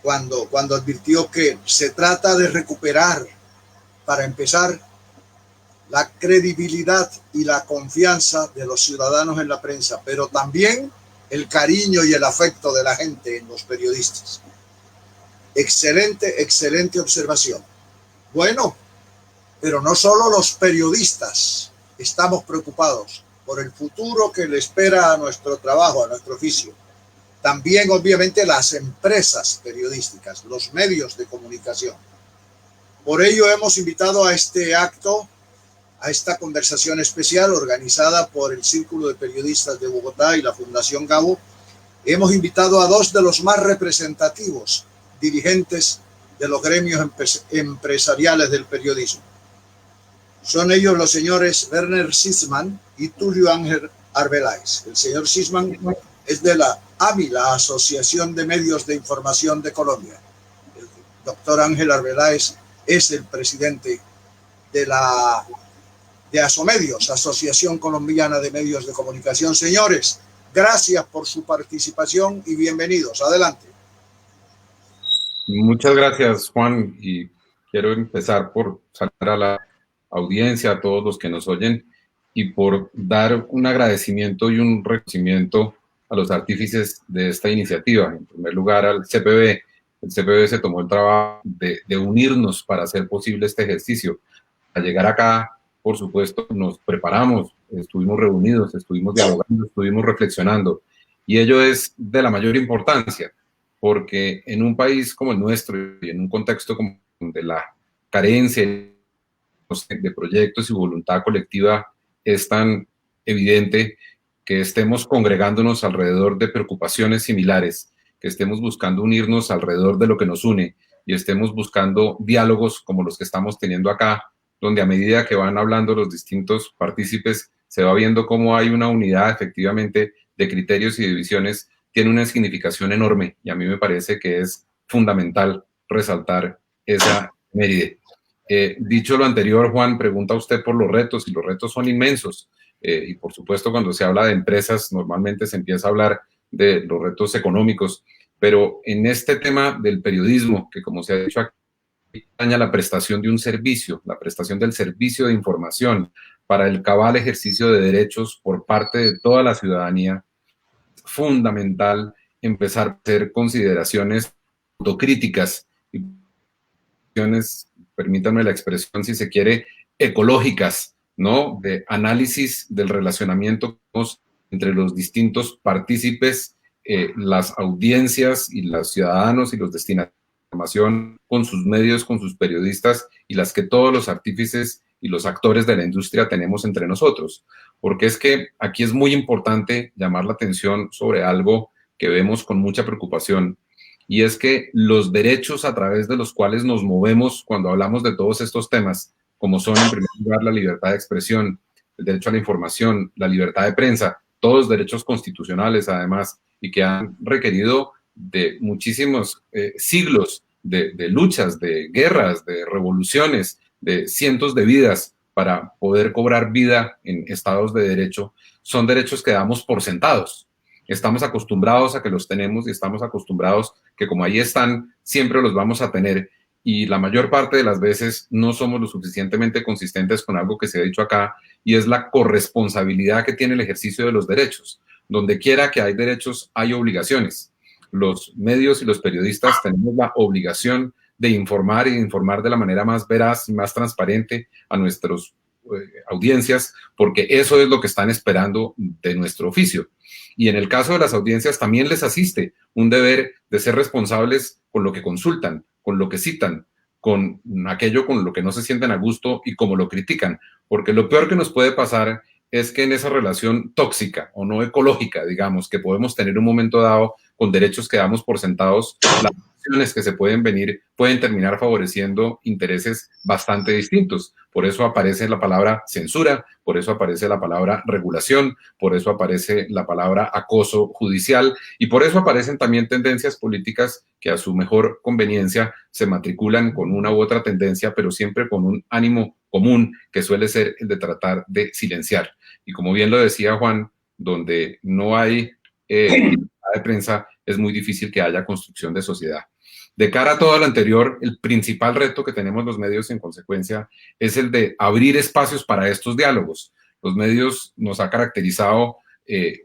cuando advirtió que se trata de recuperar, para empezar, la credibilidad y la confianza de los ciudadanos en la prensa, pero también el cariño y el afecto de la gente en los periodistas. Excelente, excelente observación. Bueno, pero no solo los periodistas estamos preocupados por el futuro que le espera a nuestro trabajo, a nuestro oficio. También, obviamente, las empresas periodísticas, los medios de comunicación. Por ello hemos invitado a este acto, a esta conversación especial organizada por el Círculo de Periodistas de Bogotá y la Fundación Gabo. Hemos invitado a dos de los más representativos dirigentes de los gremios empresariales del periodismo. Son ellos los señores Werner Sisman y Tulio Ángel Arbeláez. El señor Sisman es de la AMI, la Asociación de Medios de Información de Colombia. El doctor Ángel Arbeláez es el presidente de Asomedios, Asociación Colombiana de Medios de Comunicación. Señores, gracias por su participación y bienvenidos. Adelante. Muchas gracias, Juan, y quiero empezar por saludar a la audiencia, a todos los que nos oyen, y por dar un agradecimiento y un reconocimiento a los artífices de esta iniciativa. En primer lugar, al CPB. El CPB se tomó el trabajo de unirnos para hacer posible este ejercicio. Al llegar acá, por supuesto, nos preparamos, estuvimos reunidos, estuvimos dialogando, estuvimos reflexionando, y ello es de la mayor importancia, porque en un país como el nuestro y en un contexto como de la carencia de proyectos y voluntad colectiva es tan evidente, que estemos congregándonos alrededor de preocupaciones similares, que estemos buscando unirnos alrededor de lo que nos une y estemos buscando diálogos como los que estamos teniendo acá, donde a medida que van hablando los distintos partícipes se va viendo cómo hay una unidad efectivamente de criterios y de visiones, tiene una significación enorme, y a mí me parece que es fundamental resaltar esa méride. Dicho lo anterior, Juan, pregunta usted por los retos, y los retos son inmensos, y por supuesto cuando se habla de empresas normalmente se empieza a hablar de los retos económicos, pero en este tema del periodismo, que como se ha dicho aquí, la prestación de un servicio, la prestación del servicio de información para el cabal ejercicio de derechos por parte de toda la ciudadanía, es fundamental empezar a hacer consideraciones autocríticas y permítanme la expresión, si se quiere, ecológicas, ¿no? De análisis del relacionamiento entre los distintos partícipes, las audiencias y los ciudadanos y los destinatarios de información con sus medios, con sus periodistas, y las que todos los artífices y los actores de la industria tenemos entre nosotros. Porque es que aquí es muy importante llamar la atención sobre algo que vemos con mucha preocupación, y es que los derechos a través de los cuales nos movemos cuando hablamos de todos estos temas, como son en primer lugar la libertad de expresión, el derecho a la información, la libertad de prensa, todos derechos constitucionales además, y que han requerido de muchísimos siglos de luchas, de guerras, de revoluciones, de cientos de vidas para poder cobrar vida en estados de derecho, son derechos que damos por sentados. Estamos acostumbrados a que los tenemos y estamos acostumbrados que como ahí están, siempre los vamos a tener, y la mayor parte de las veces no somos lo suficientemente consistentes con algo que se ha dicho acá, y es la corresponsabilidad que tiene el ejercicio de los derechos. Donde quiera que hay derechos, hay obligaciones. Los medios y los periodistas tenemos la obligación de informar y de informar de la manera más veraz y más transparente a nuestros audiencias, porque eso es lo que están esperando de nuestro oficio. Y en el caso de las audiencias también les asiste un deber de ser responsables con lo que consultan, con lo que citan, con aquello con lo que no se sienten a gusto y como lo critican, porque lo peor que nos puede pasar es que en esa relación tóxica o no ecológica, digamos, que podemos tener un momento dado con derechos que damos por sentados, las acciones que se pueden venir pueden terminar favoreciendo intereses bastante distintos. Por eso aparece la palabra censura, por eso aparece la palabra regulación, por eso aparece la palabra acoso judicial y por eso aparecen también tendencias políticas que a su mejor conveniencia se matriculan con una u otra tendencia, pero siempre con un ánimo común que suele ser el de tratar de silenciar. Y como bien lo decía Juan, donde no hay libertad de prensa, es muy difícil que haya construcción de sociedad. De cara a todo lo anterior, el principal reto que tenemos los medios, en consecuencia, es el de abrir espacios para estos diálogos. Los medios nos ha caracterizado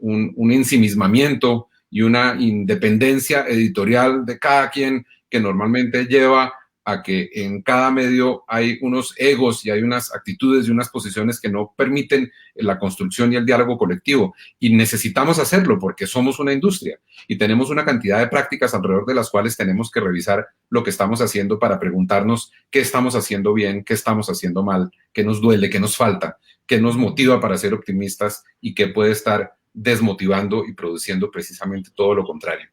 un ensimismamiento y una independencia editorial de cada quien que normalmente lleva a que en cada medio hay unos egos y hay unas actitudes y unas posiciones que no permiten la construcción y el diálogo colectivo. Y necesitamos hacerlo porque somos una industria y tenemos una cantidad de prácticas alrededor de las cuales tenemos que revisar lo que estamos haciendo para preguntarnos qué estamos haciendo bien, qué estamos haciendo mal, qué nos duele, qué nos falta, qué nos motiva para ser optimistas y qué puede estar desmotivando y produciendo precisamente todo lo contrario.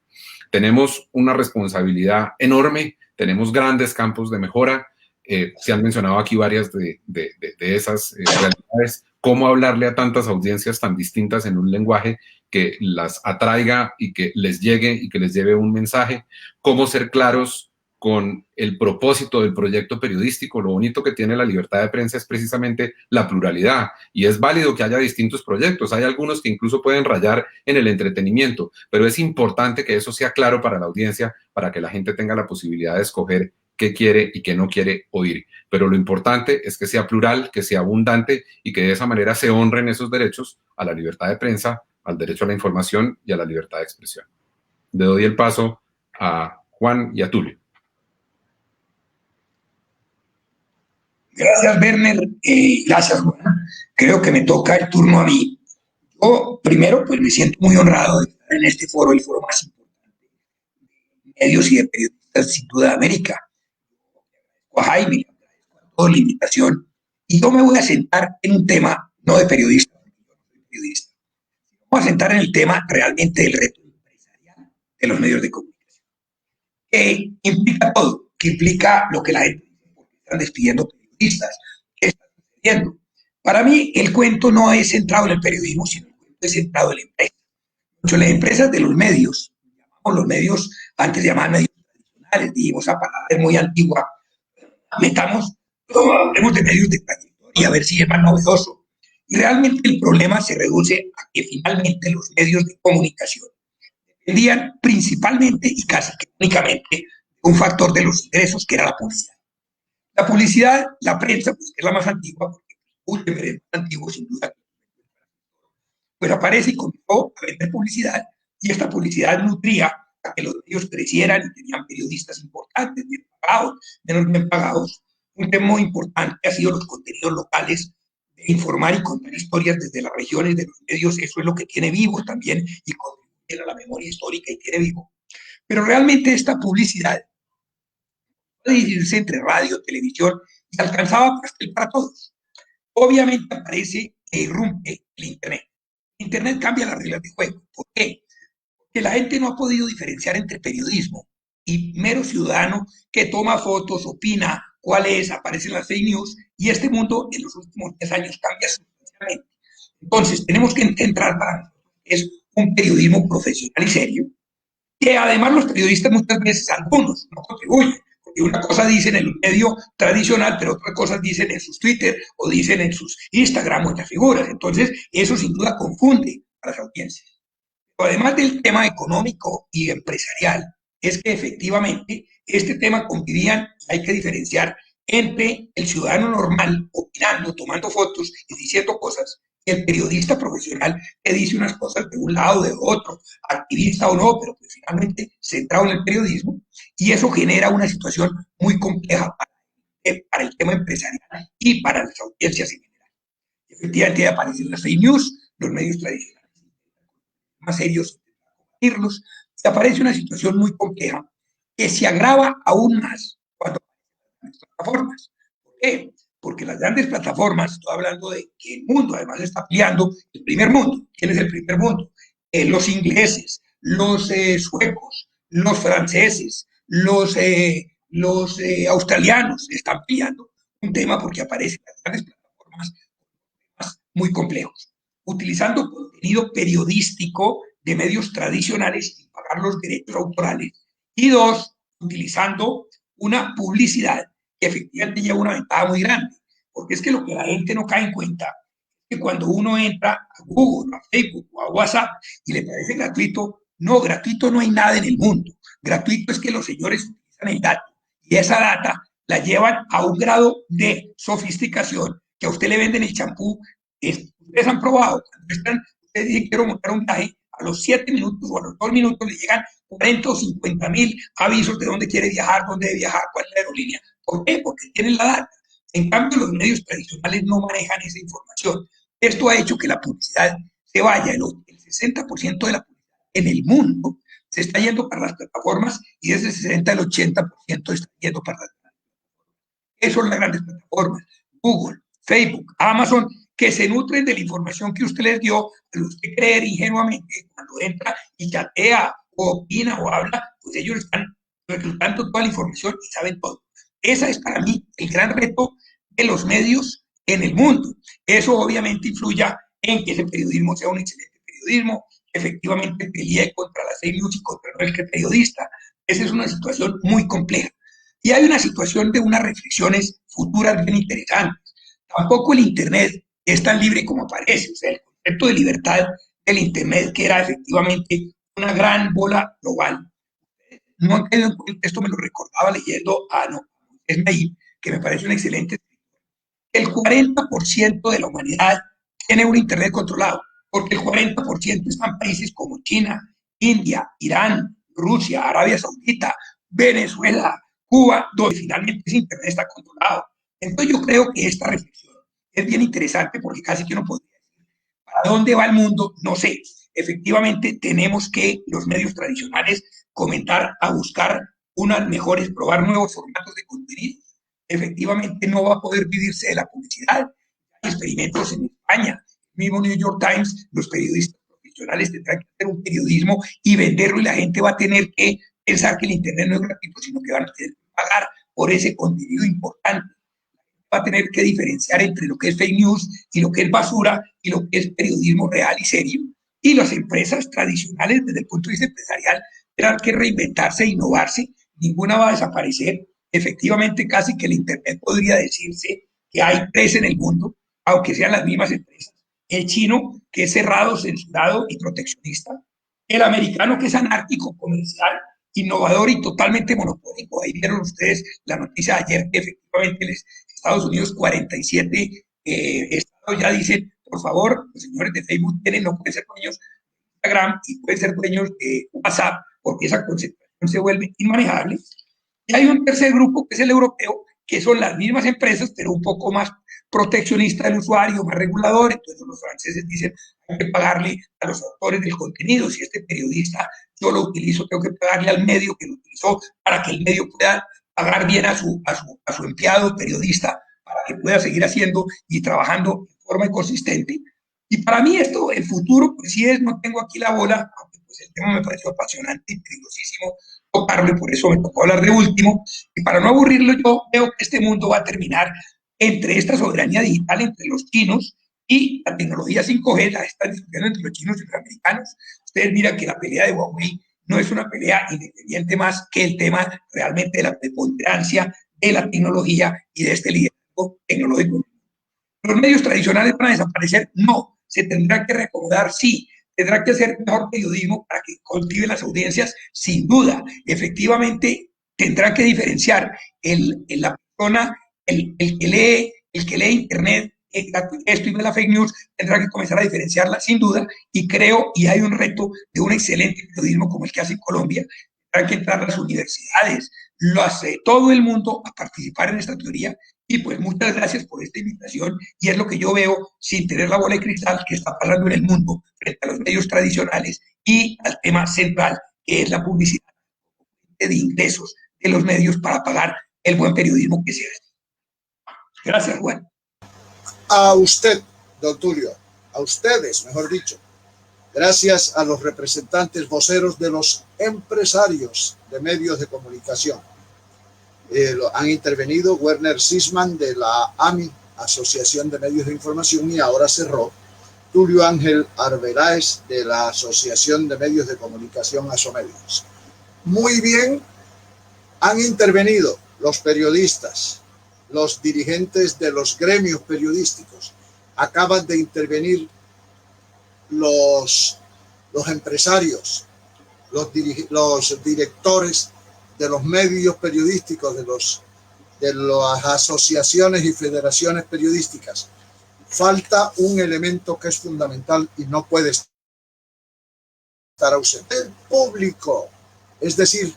Tenemos una responsabilidad enorme. Tenemos grandes campos de mejora. Se han mencionado aquí varias de esas realidades. Cómo hablarle a tantas audiencias tan distintas en un lenguaje que las atraiga y que les llegue y que les lleve un mensaje. Cómo ser claros con el propósito del proyecto periodístico. Lo bonito que tiene la libertad de prensa es precisamente la pluralidad y es válido que haya distintos proyectos. Hay algunos que incluso pueden rayar en el entretenimiento, pero es importante que eso sea claro para la audiencia, para que la gente tenga la posibilidad de escoger qué quiere y qué no quiere oír. Pero lo importante es que sea plural, que sea abundante y que de esa manera se honren esos derechos a la libertad de prensa, al derecho a la información y a la libertad de expresión. Le doy el paso a Juan y a Tulio. Gracias, Werner. Gracias, Juan. Creo que me toca el turno a mí. Yo, primero, pues me siento muy honrado de estar en este foro, el foro más importante de medios y de periodistas, sin duda, de América. A Jaime, le agradezco a todos la invitación. Y yo me voy a sentar en un tema, no de periodista, porque yo no soy periodista. Me voy a sentar en el tema realmente del reto empresarial de los medios de comunicación. Que implica todo, que implica lo que la gente dice, porque están despidiendo periodistas. ¿Qué está sucediendo? Para mí, el cuento no es centrado en el periodismo, sino el cuento es centrado en la empresa. Mucho las empresas de los medios, llamamos los medios, antes llamaban medios tradicionales, dijimos esa palabra es muy antigua, hablemos de medios de trayectoria, a ver si es más novedoso. Y realmente el problema se reduce a que finalmente los medios de comunicación dependían principalmente y casi que únicamente de un factor de los ingresos, que era la publicidad. La publicidad, la prensa, pues es la más antigua, porque es más antiguo sin duda, pues aparece y comenzó a vender publicidad, y esta publicidad nutría a que los medios crecieran y tenían periodistas importantes, bien pagados, menos bien pagados. Un tema muy importante ha sido los contenidos locales, de informar y contar historias desde las regiones de los medios. Eso es lo que tiene vivo también y contribuye a la memoria histórica y tiene vivo. Pero realmente esta publicidad dividirse entre radio, televisión, y alcanzaba pastel para todos. Obviamente aparece e irrumpe el Internet. Internet cambia las reglas de juego. ¿Por qué? Porque la gente no ha podido diferenciar entre periodismo y mero ciudadano que toma fotos, opina cuál es, aparecen las fake news, y este mundo en los últimos 10 años cambia sustancialmente. Entonces, tenemos que entrar para nosotros, es un periodismo profesional y serio, que además los periodistas muchas veces, algunos, no contribuyen. Y una cosa dicen en el medio tradicional, pero otras cosas dicen en sus Twitter o dicen en sus Instagram o en las figuras. Entonces, eso sin duda confunde a las audiencias. Pero además del tema económico y empresarial, es que efectivamente este tema convivían, hay que diferenciar entre el ciudadano normal opinando, tomando fotos y diciendo cosas, y el periodista profesional que dice unas cosas de un lado, de otro, activista o no, pero pues finalmente centrado en el periodismo, y eso genera una situación muy compleja para el tema empresarial y para las audiencias en general. Efectivamente aparecen las fake news, los medios tradicionales más serios combatirlos, y aparece una situación muy compleja que se agrava aún más cuando aparecen las plataformas. ¿Por qué? Porque las grandes plataformas, estoy hablando de que el mundo además está peleando el primer mundo. ¿Quién es el primer mundo? Los ingleses, los suecos, los franceses, los australianos están peleando un tema porque aparecen las grandes plataformas muy complejos, utilizando contenido periodístico de medios tradicionales sin pagar los derechos autorales. Y dos, utilizando una publicidad que efectivamente lleva una ventaja muy grande, porque es que lo que la gente no cae en cuenta es que cuando uno entra a Google, a Facebook o a WhatsApp y le parece gratuito, no, gratuito no hay nada en el mundo. Gratuito es que los señores utilizan el dato y esa data la llevan a un grado de sofisticación que a usted le venden el champú. Ustedes han probado, cuando ustedes dicen quiero montar un viaje, a los 7 minutos o a los 2 minutos le llegan 40 o 50 mil avisos de dónde quiere viajar, dónde debe viajar, cuál es la aerolínea. ¿Por qué? Porque tienen la data. En cambio, los medios tradicionales no manejan esa información. Esto ha hecho que la publicidad se vaya, el 60% de la publicidad en el mundo se está yendo para las plataformas y de ese 60 al 80% está yendo para las plataformas. Esas son las grandes plataformas, Google, Facebook, Amazon, que se nutren de la información que usted les dio, al usted creer ingenuamente cuando entra y chatea o opina o habla, pues ellos están reclutando toda la información y saben todo. Ese es para mí el gran reto de los medios en el mundo. Eso obviamente influye en que ese periodismo sea un excelente periodismo, efectivamente pelee contra las fake news y contra el periodista. Esa es una situación muy compleja. Y hay una situación de unas reflexiones futuras bien interesantes. Tampoco el Internet es tan libre como parece. O sea, el concepto de libertad del Internet, que era efectivamente una gran bola global. No han quedado en cuenta, esto me lo recordaba leyendo a Moisés Naim, que me parece un excelente escritor. El 40% de la humanidad tiene un Internet controlado, porque el 40% están países como China, India, Irán, Rusia, Arabia Saudita, Venezuela, Cuba, donde finalmente ese Internet está controlado. Entonces yo creo que esta reflexión es bien interesante porque casi que uno podría decir, ¿para dónde va el mundo? No sé. Efectivamente tenemos que los medios tradicionales comenzar a buscar unas mejores, probar nuevos formatos de contenido. Efectivamente no va a poder vivirse de la publicidad. Hay experimentos en España, el mismo New York Times, los periodistas profesionales tendrán que hacer un periodismo y venderlo y la gente va a tener que pensar que el Internet no es gratuito, sino que van a tener que pagar por ese contenido importante. Va a tener que diferenciar entre lo que es fake news y lo que es basura y lo que es periodismo real y serio. Y las empresas tradicionales, desde el punto de vista empresarial, tendrán que reinventarse e innovarse. Ninguna va a desaparecer. Efectivamente, casi que el Internet podría decirse que hay 3 en el mundo, aunque sean las mismas empresas. El chino, que es cerrado, censurado y proteccionista. El americano, que es anárquico, comercial, innovador y totalmente monopólico. Ahí vieron ustedes la noticia de ayer que efectivamente en Estados Unidos 47 estados ya dicen, por favor, los señores de Facebook no pueden ser dueños de Instagram y pueden ser dueños de WhatsApp porque esa concentración se vuelve inmanejable. Y hay un tercer grupo que es el europeo, que son las mismas empresas, pero un poco más proteccionista del usuario, más regulador. Entonces los franceses dicen, hay que pagarle a los autores del contenido. Si este periodista yo lo utilizo, tengo que pagarle al medio que lo utilizó para que el medio pueda pagar bien a su empleado periodista para que pueda seguir haciendo y trabajando de forma consistente. Y para mí esto, el futuro, pues sí es, no tengo aquí la bola, aunque pues el tema me pareció apasionante y peligrosísimo tocarlo y por eso me tocó hablar de último. Y para no aburrirlo, yo veo que este mundo va a terminar entre esta soberanía digital entre los chinos y la tecnología 5G, la está discutiendo entre los chinos y los americanos. Ustedes miran que la pelea de Huawei no es una pelea independiente más que el tema realmente de la preponderancia de la tecnología y de este liderazgo tecnológico. ¿Los medios tradicionales van a desaparecer? No. ¿Se tendrá que reacomodar? Sí. ¿Tendrá que hacer mejor periodismo para que cultive las audiencias? Sin duda. Efectivamente, tendrá que diferenciar la persona, el que lee Internet, esto y ve la fake news, tendrá que comenzar a diferenciarla sin duda, y creo, y hay un reto de un excelente periodismo como el que hace en Colombia, tendrán que entrar las universidades, todo el mundo a participar en esta teoría. Y pues muchas gracias por esta invitación, y es lo que yo veo, sin tener la bola de cristal, que está pasando en el mundo frente a los medios tradicionales y al tema central, que es la publicidad de ingresos de los medios para pagar el buen periodismo que se hace. Gracias, Juan. A usted, don Tulio, a ustedes, mejor dicho, gracias a los representantes voceros de los empresarios de medios de comunicación. Han intervenido Werner Sisman de la AMI, Asociación de Medios de Información, y ahora cerró Tulio Ángel Arbeláez de la Asociación de Medios de Comunicación, Asomedios. Muy bien, han intervenido los periodistas, los dirigentes de los gremios periodísticos, acaban de intervenir los empresarios, los directores de los medios periodísticos, de las asociaciones y federaciones periodísticas. Falta un elemento que es fundamental y no puede estar ausente: el público, es decir,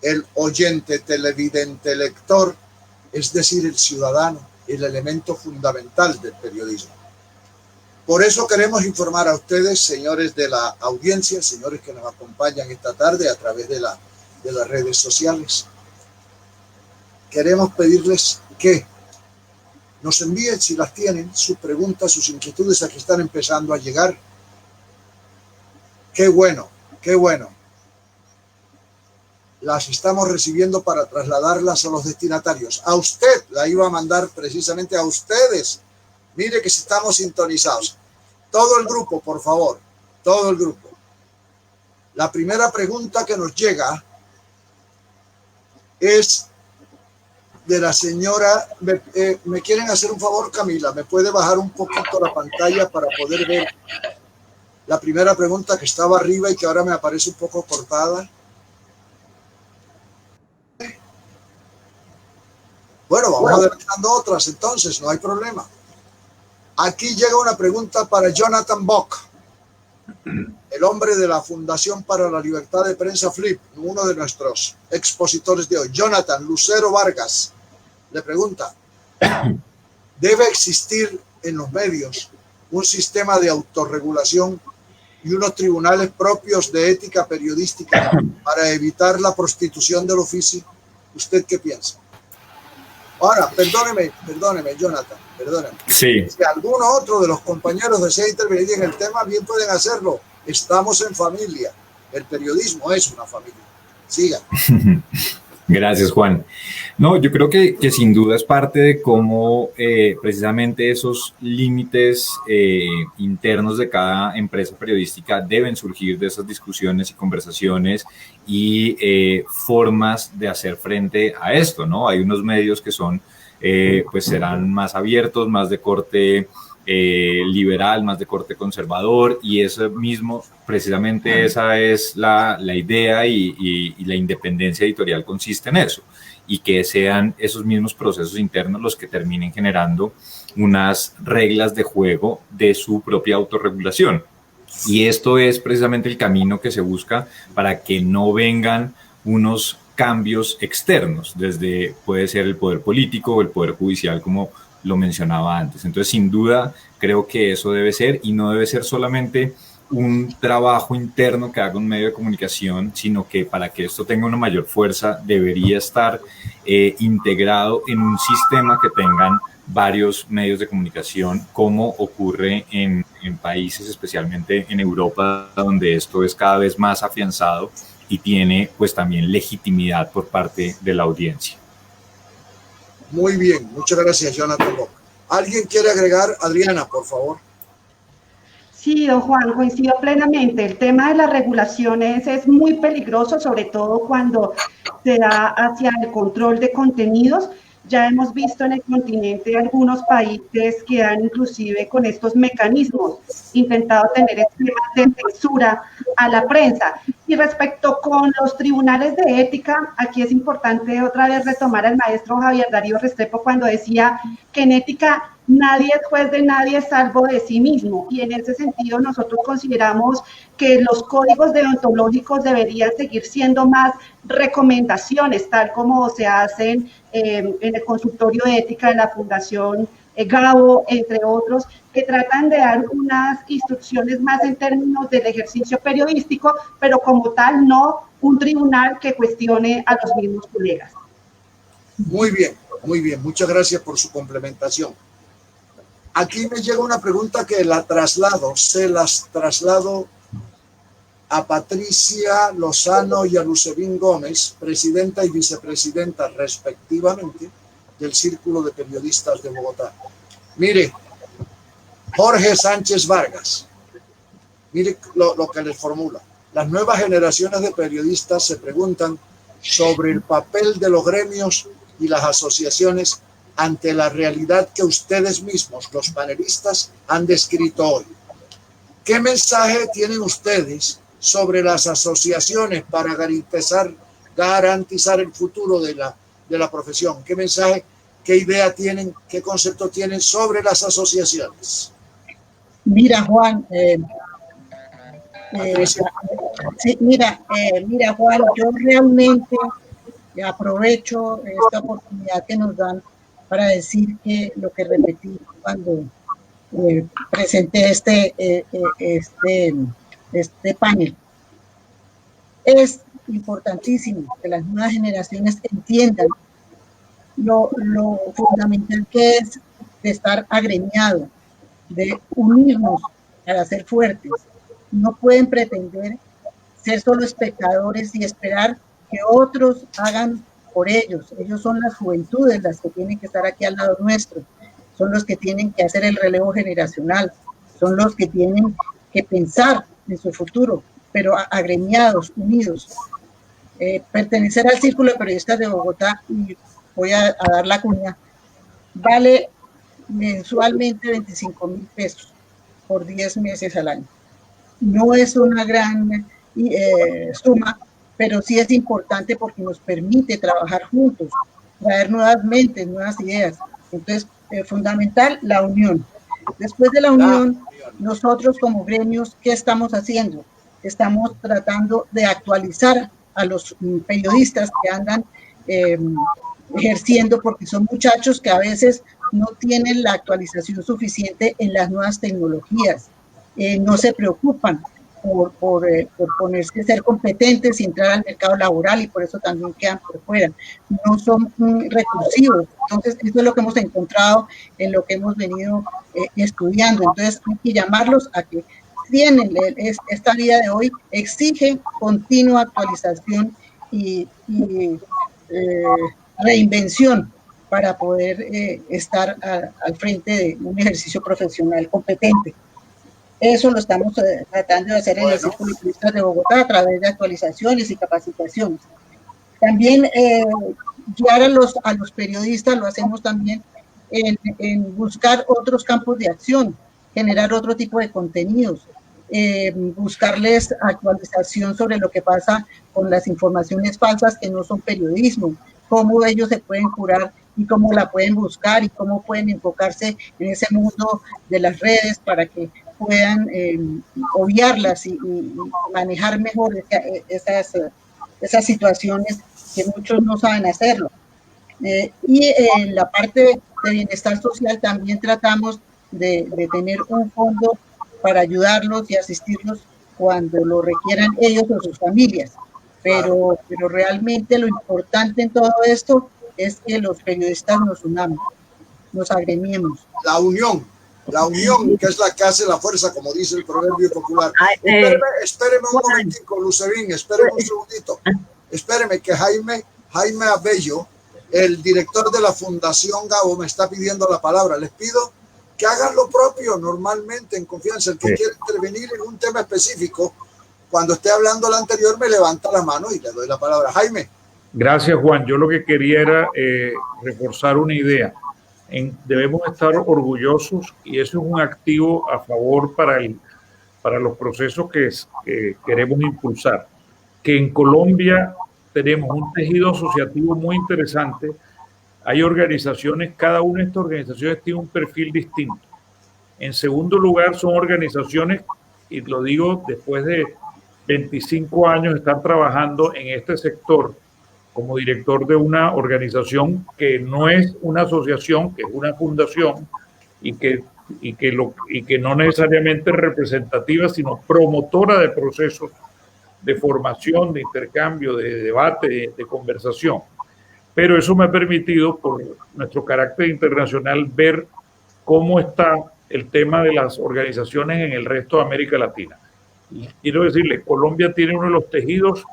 el oyente, televidente, lector, es decir, el ciudadano, el elemento fundamental del periodismo. Por eso queremos informar a ustedes, señores de la audiencia, señores que nos acompañan esta tarde a través de las redes sociales. Queremos pedirles que nos envíen, si las tienen, sus preguntas, sus inquietudes, aquí están empezando a llegar. Qué bueno, qué bueno. Las estamos recibiendo para trasladarlas a los destinatarios. A usted la iba a mandar precisamente a ustedes. Mire que estamos sintonizados. Todo el grupo, por favor, todo el grupo. La primera pregunta que nos llega es de la señora. ¿Me quieren hacer un favor, Camila? ¿Me puede bajar un poquito la pantalla para poder ver la primera pregunta que estaba arriba y que ahora me aparece un poco cortada? Bueno, vamos adelantando otras entonces, no hay problema. Aquí llega una pregunta para Jonathan Bock, el hombre de la Fundación para la Libertad de Prensa FLIP, uno de nuestros expositores de hoy. Jonathan Lucero Vargas le pregunta: ¿debe existir en los medios un sistema de autorregulación y unos tribunales propios de ética periodística para evitar la prostitución del oficio? ¿Usted qué piensa? Ahora, perdóneme, Jonathan, perdóneme. Sí. Si alguno otro de los compañeros desea intervenir en el tema, bien pueden hacerlo. Estamos en familia. El periodismo es una familia. Siga. Gracias, Juan. No, yo creo que sin duda es parte de cómo precisamente esos límites internos de cada empresa periodística deben surgir de esas discusiones y conversaciones y formas de hacer frente a esto, ¿no? Hay unos medios que son, pues serán más abiertos, más de corte liberal, más de corte conservador, y eso mismo, precisamente esa es la idea y la independencia editorial consiste en eso, y que sean esos mismos procesos internos los que terminen generando unas reglas de juego de su propia autorregulación. Y esto es precisamente el camino que se busca para que no vengan unos cambios externos, desde puede ser el poder político o el poder judicial, como lo mencionaba antes. Entonces, sin duda, creo que eso debe ser, y no debe ser solamente un trabajo interno que haga un medio de comunicación, sino que para que esto tenga una mayor fuerza, debería estar integrado en un sistema que tengan varios medios de comunicación, como ocurre en países, especialmente en Europa, donde esto es cada vez más afianzado y tiene pues también legitimidad por parte de la audiencia. Muy bien, muchas gracias, Jonathan Bock. ¿Alguien quiere agregar? Adriana, por favor. Sí, don Juan, coincido plenamente. El tema de las regulaciones es muy peligroso, sobre todo cuando se da hacia el control de contenidos. Ya hemos visto en el continente algunos países que han inclusive con estos mecanismos intentado tener esquemas de censura a la prensa. Y respecto con los tribunales de ética, aquí es importante otra vez retomar al maestro Javier Darío Restrepo cuando decía que en ética nadie es juez de nadie salvo de sí mismo, y en ese sentido nosotros consideramos que los códigos deontológicos deberían seguir siendo más recomendaciones, tal como se hacen en el consultorio de ética de la Fundación Gabo, entre otros, que tratan de dar unas instrucciones más en términos del ejercicio periodístico, pero como tal no un tribunal que cuestione a los mismos colegas. Muy bien, muchas gracias por su complementación. Aquí me llega una pregunta que se las traslado a Patricia Lozano y a Lucebín Gómez, presidenta y vicepresidenta respectivamente del Círculo de Periodistas de Bogotá. Mire, Jorge Sánchez Vargas, mire lo que les formula. Las nuevas generaciones de periodistas se preguntan sobre el papel de los gremios y las asociaciones ante la realidad que ustedes mismos, los panelistas, han descrito hoy. ¿Qué mensaje tienen ustedes sobre las asociaciones para garantizar el futuro de la profesión? ¿Qué mensaje, qué idea tienen, qué concepto tienen sobre las asociaciones? Mira, Juan, sí, mira, Juan, yo realmente aprovecho esta oportunidad que nos dan para decir que lo que repetí cuando presenté este panel. Es importantísimo que las nuevas generaciones entiendan lo fundamental que es de estar agremiado, de unirnos para ser fuertes. No pueden pretender ser solo espectadores y esperar que otros hagan por ellos. Ellos son las juventudes las que tienen que estar aquí al lado nuestro, son los que tienen que hacer el relevo generacional, son los que tienen que pensar en su futuro, pero agremiados, unidos. Pertenecer al Círculo de Periodistas de Bogotá, y voy a dar la cuña, vale mensualmente 25.000 pesos por 10 meses al año. No es una gran suma, pero sí es importante porque nos permite trabajar juntos, traer nuevas mentes, nuevas ideas. Entonces, fundamental, la unión. Después de la unión, nosotros como gremios, ¿qué estamos haciendo? Estamos tratando de actualizar a los periodistas que andan ejerciendo, porque son muchachos que a veces no tienen la actualización suficiente en las nuevas tecnologías, no se preocupan por ponerse a ser competentes y entrar al mercado laboral, y por eso también quedan por fuera, no son recursivos. Entonces eso es lo que hemos encontrado en lo que hemos venido estudiando. Entonces hay que llamarlos a que tienen esta vida de hoy, exige continua actualización y reinvención para poder estar al frente de un ejercicio profesional competente. Eso lo estamos tratando de hacer en el Círculo de Periodistas de Bogotá a través de actualizaciones y capacitaciones. También guiar a los periodistas lo hacemos también en buscar otros campos de acción, generar otro tipo de contenidos, buscarles actualización sobre lo que pasa con las informaciones falsas que no son periodismo, cómo ellos se pueden curar y cómo la pueden buscar y cómo pueden enfocarse en ese mundo de las redes para que puedan obviarlas y manejar mejor esas situaciones que muchos no saben hacerlo. Y en la parte de bienestar social también tratamos de tener un fondo para ayudarlos y asistirlos cuando lo requieran ellos o sus familias. Pero realmente lo importante en todo esto es que los periodistas nos unamos, nos agremiemos. La unión, que es la que hace la fuerza, como dice el proverbio popular. Espéreme un momentico, Lucebín, espéreme un segundito. Espéreme que Jaime Abello, el director de la Fundación Gabo, me está pidiendo la palabra. Les pido que hagan lo propio normalmente, en confianza. El que quiere intervenir en un tema específico, cuando esté hablando el anterior, me levanta la mano y le doy la palabra. Jaime. Gracias, Juan. Yo lo que quería era reforzar una idea. Debemos estar orgullosos, y eso es un activo a favor para los procesos que queremos impulsar. Que en Colombia tenemos un tejido asociativo muy interesante hay organizaciones, cada una de estas organizaciones tiene un perfil distinto. En segundo lugar, son organizaciones, y lo digo después de 25 años de estar trabajando en este sector como director de una organización que no es una asociación, que es una fundación y que no necesariamente es representativa, sino promotora de procesos de formación, de intercambio, de debate, de conversación. Pero eso me ha permitido, por nuestro carácter internacional, ver cómo está el tema de las organizaciones en el resto de América Latina. Y quiero decirle, Colombia tiene uno de los tejidos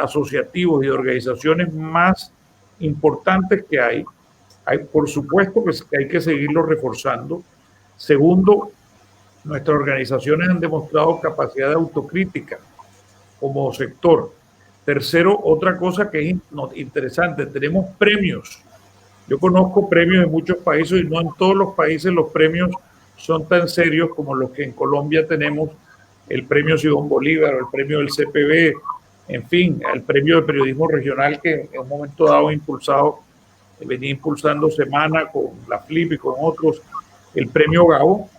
asociativos y de organizaciones más importantes que hay. Por supuesto que hay que seguirlo reforzando. Segundo, nuestras organizaciones han demostrado capacidad de autocrítica como sector. Tercero, otra cosa que es interesante, tenemos premios. Yo conozco premios en muchos países y no en todos los países los premios son tan serios como los que en Colombia tenemos, el premio Simón Bolívar, el premio del CPB, en fin, el premio de periodismo regional que en un momento dado venía impulsando Semana con la FLIP y con otros, el premio Gabo,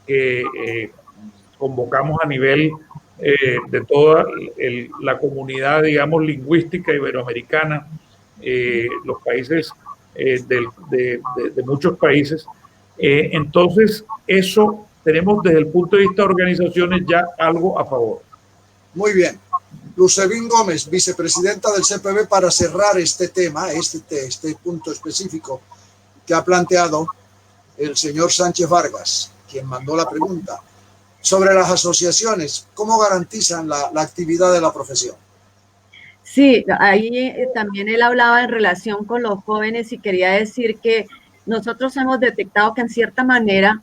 que convocamos a nivel de toda la comunidad, digamos, lingüística iberoamericana, los países de muchos países. Entonces, eso tenemos desde el punto de vista de organizaciones ya algo a favor. Muy bien. Lucebín Gómez, vicepresidenta del CPB, para cerrar este tema, este punto específico que ha planteado el señor Sánchez Vargas, quien mandó la pregunta, sobre las asociaciones, ¿cómo garantizan la actividad de la profesión? Sí, ahí también él hablaba en relación con los jóvenes y quería decir que nosotros hemos detectado que en cierta manera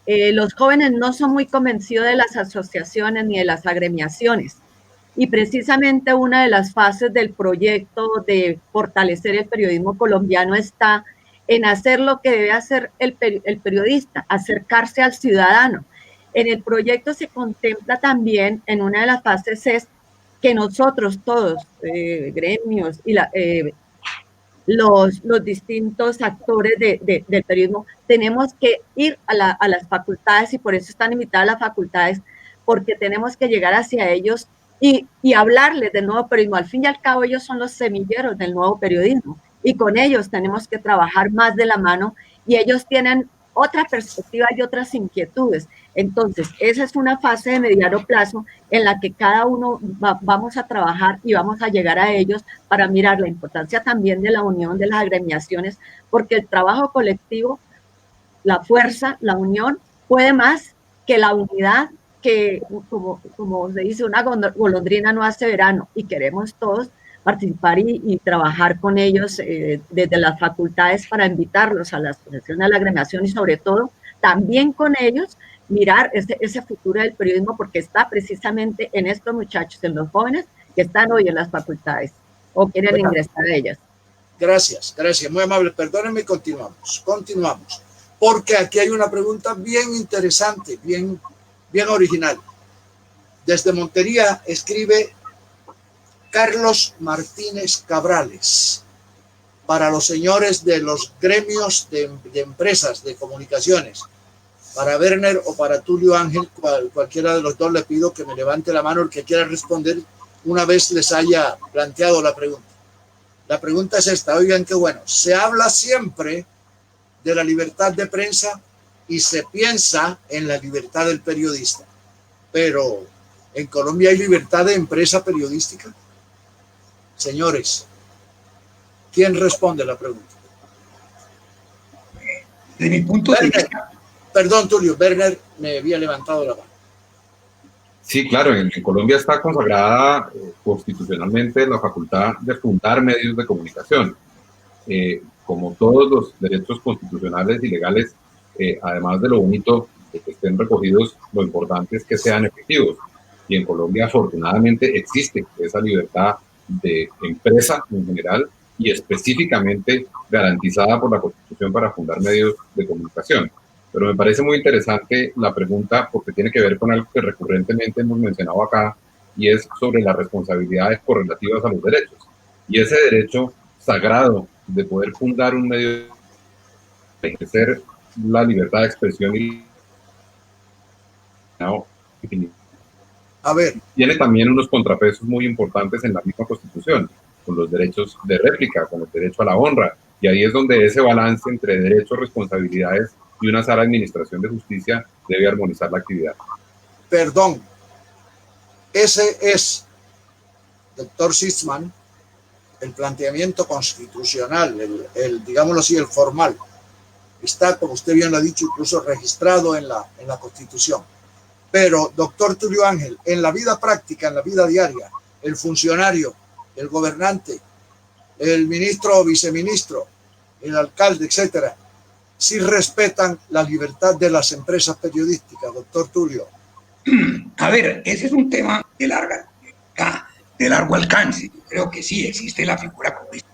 los jóvenes no son muy convencidos de las asociaciones ni de las agremiaciones. Y precisamente una de las fases del proyecto de fortalecer el periodismo colombiano está en hacer lo que debe hacer el periodista, acercarse al ciudadano. En el proyecto se contempla también, en una de las fases es que nosotros todos, gremios y los distintos actores del periodismo, tenemos que ir a las facultades, y por eso están invitadas las facultades, porque tenemos que llegar hacia ellos y hablarles del nuevo periodismo. Al fin y al cabo, ellos son los semilleros del nuevo periodismo y con ellos tenemos que trabajar más de la mano, y ellos tienen otra perspectiva y otras inquietudes. Entonces, esa es una fase de mediano plazo en la que cada uno vamos a trabajar y vamos a llegar a ellos para mirar la importancia también de la unión de las agremiaciones, porque el trabajo colectivo, la fuerza, la unión, puede más que la unidad, que como se dice, una golondrina no hace verano, y queremos todos participar y trabajar con ellos desde las facultades para invitarlos a la asociación, a la agremiación, y sobre todo también con ellos mirar ese futuro del periodismo, porque está precisamente en estos muchachos, en los jóvenes que están hoy en las facultades o quieren ingresar a ellas. Gracias, muy amable. Perdónenme, continuamos, porque aquí hay una pregunta bien interesante, bien original. Desde Montería escribe Carlos Martínez Cabrales, para los señores de los gremios de empresas de comunicaciones, para Werner o para Tulio Ángel, cualquiera de los dos, le pido que me levante la mano el que quiera responder una vez les haya planteado la pregunta. La pregunta es esta: oigan qué bueno, se habla siempre de la libertad de prensa y se piensa en la libertad del periodista, pero ¿en Colombia hay libertad de empresa periodística? Señores, ¿quién responde la pregunta? De mi punto de vista. Perdón, Tulio, Werner me había levantado la mano. Sí, claro, en Colombia está consagrada constitucionalmente la facultad de fundar medios de comunicación. Como todos los derechos constitucionales y legales, además de lo bonito de que estén recogidos, lo importante es que sean efectivos. Y en Colombia, afortunadamente, existe esa libertad de empresa en general y específicamente garantizada por la Constitución para fundar medios de comunicación. Pero me parece muy interesante la pregunta porque tiene que ver con algo que recurrentemente hemos mencionado acá, y es sobre las responsabilidades correlativas a los derechos. Y ese derecho sagrado de poder fundar un medio de ejercer la libertad de expresión y a ver, tiene también unos contrapesos muy importantes en la misma Constitución, con los derechos de réplica, con el derecho a la honra, y ahí es donde ese balance entre derechos, responsabilidades y una sana administración de justicia debe armonizar la actividad. Perdón, ese es, doctor Sitzman, el planteamiento constitucional, digámoslo así, el formal. Está, como usted bien lo ha dicho, incluso registrado en la Constitución. Pero, doctor Tulio Ángel, en la vida práctica, en la vida diaria, el funcionario, el gobernante, el ministro o viceministro, el alcalde, etcétera, sí respetan la libertad de las empresas periodísticas, doctor Tulio. A ver, ese es un tema de largo alcance. Yo creo que sí existe la figura comunista.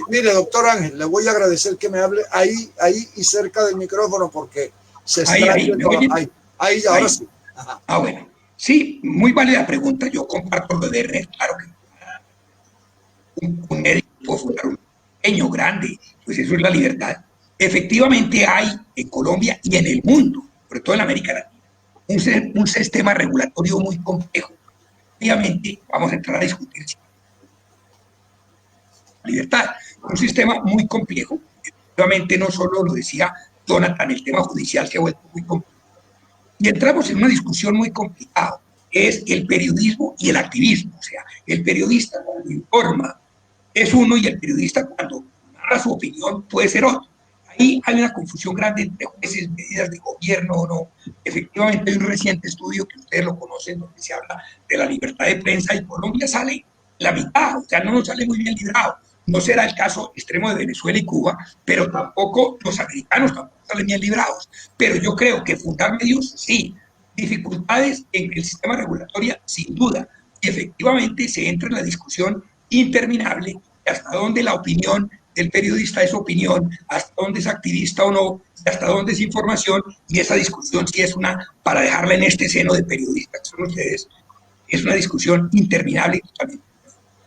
Mire, doctor Ángel, le voy a agradecer que me hable ahí y cerca del micrófono porque se está ahí, ahora sí. Ajá. Ah, bueno. Sí, muy válida pregunta. Yo comparto lo de Ernest, claro que un médico puede fundar un pequeño, grande, pues eso es la libertad. Efectivamente hay en Colombia y en el mundo, sobre todo en América Latina, un sistema regulatorio muy complejo. Obviamente vamos a entrar a discutir libertad, un sistema muy complejo. Efectivamente no solo lo decía Jonathan, el tema judicial se ha vuelto muy complejo. Y entramos en una discusión muy complicada, es el periodismo y el activismo. O sea, el periodista cuando informa es uno y el periodista cuando narra su opinión puede ser otro. Ahí hay una confusión grande entre jueces, medidas de gobierno o no. Efectivamente hay un reciente estudio que ustedes lo conocen donde se habla de la libertad de prensa y Colombia sale la mitad, o sea, no nos sale muy bien librado. No será el caso extremo de Venezuela y Cuba, pero tampoco los americanos tampoco salen bien librados. Pero yo creo que fundar medios, sí. Dificultades en el sistema regulatorio, sin duda. Y efectivamente se entra en la discusión interminable de hasta dónde la opinión del periodista es opinión, hasta dónde es activista o no, hasta dónde es información, y esa discusión sí es para dejarla en este seno de periodistas que son ustedes, es una discusión interminable totalmente.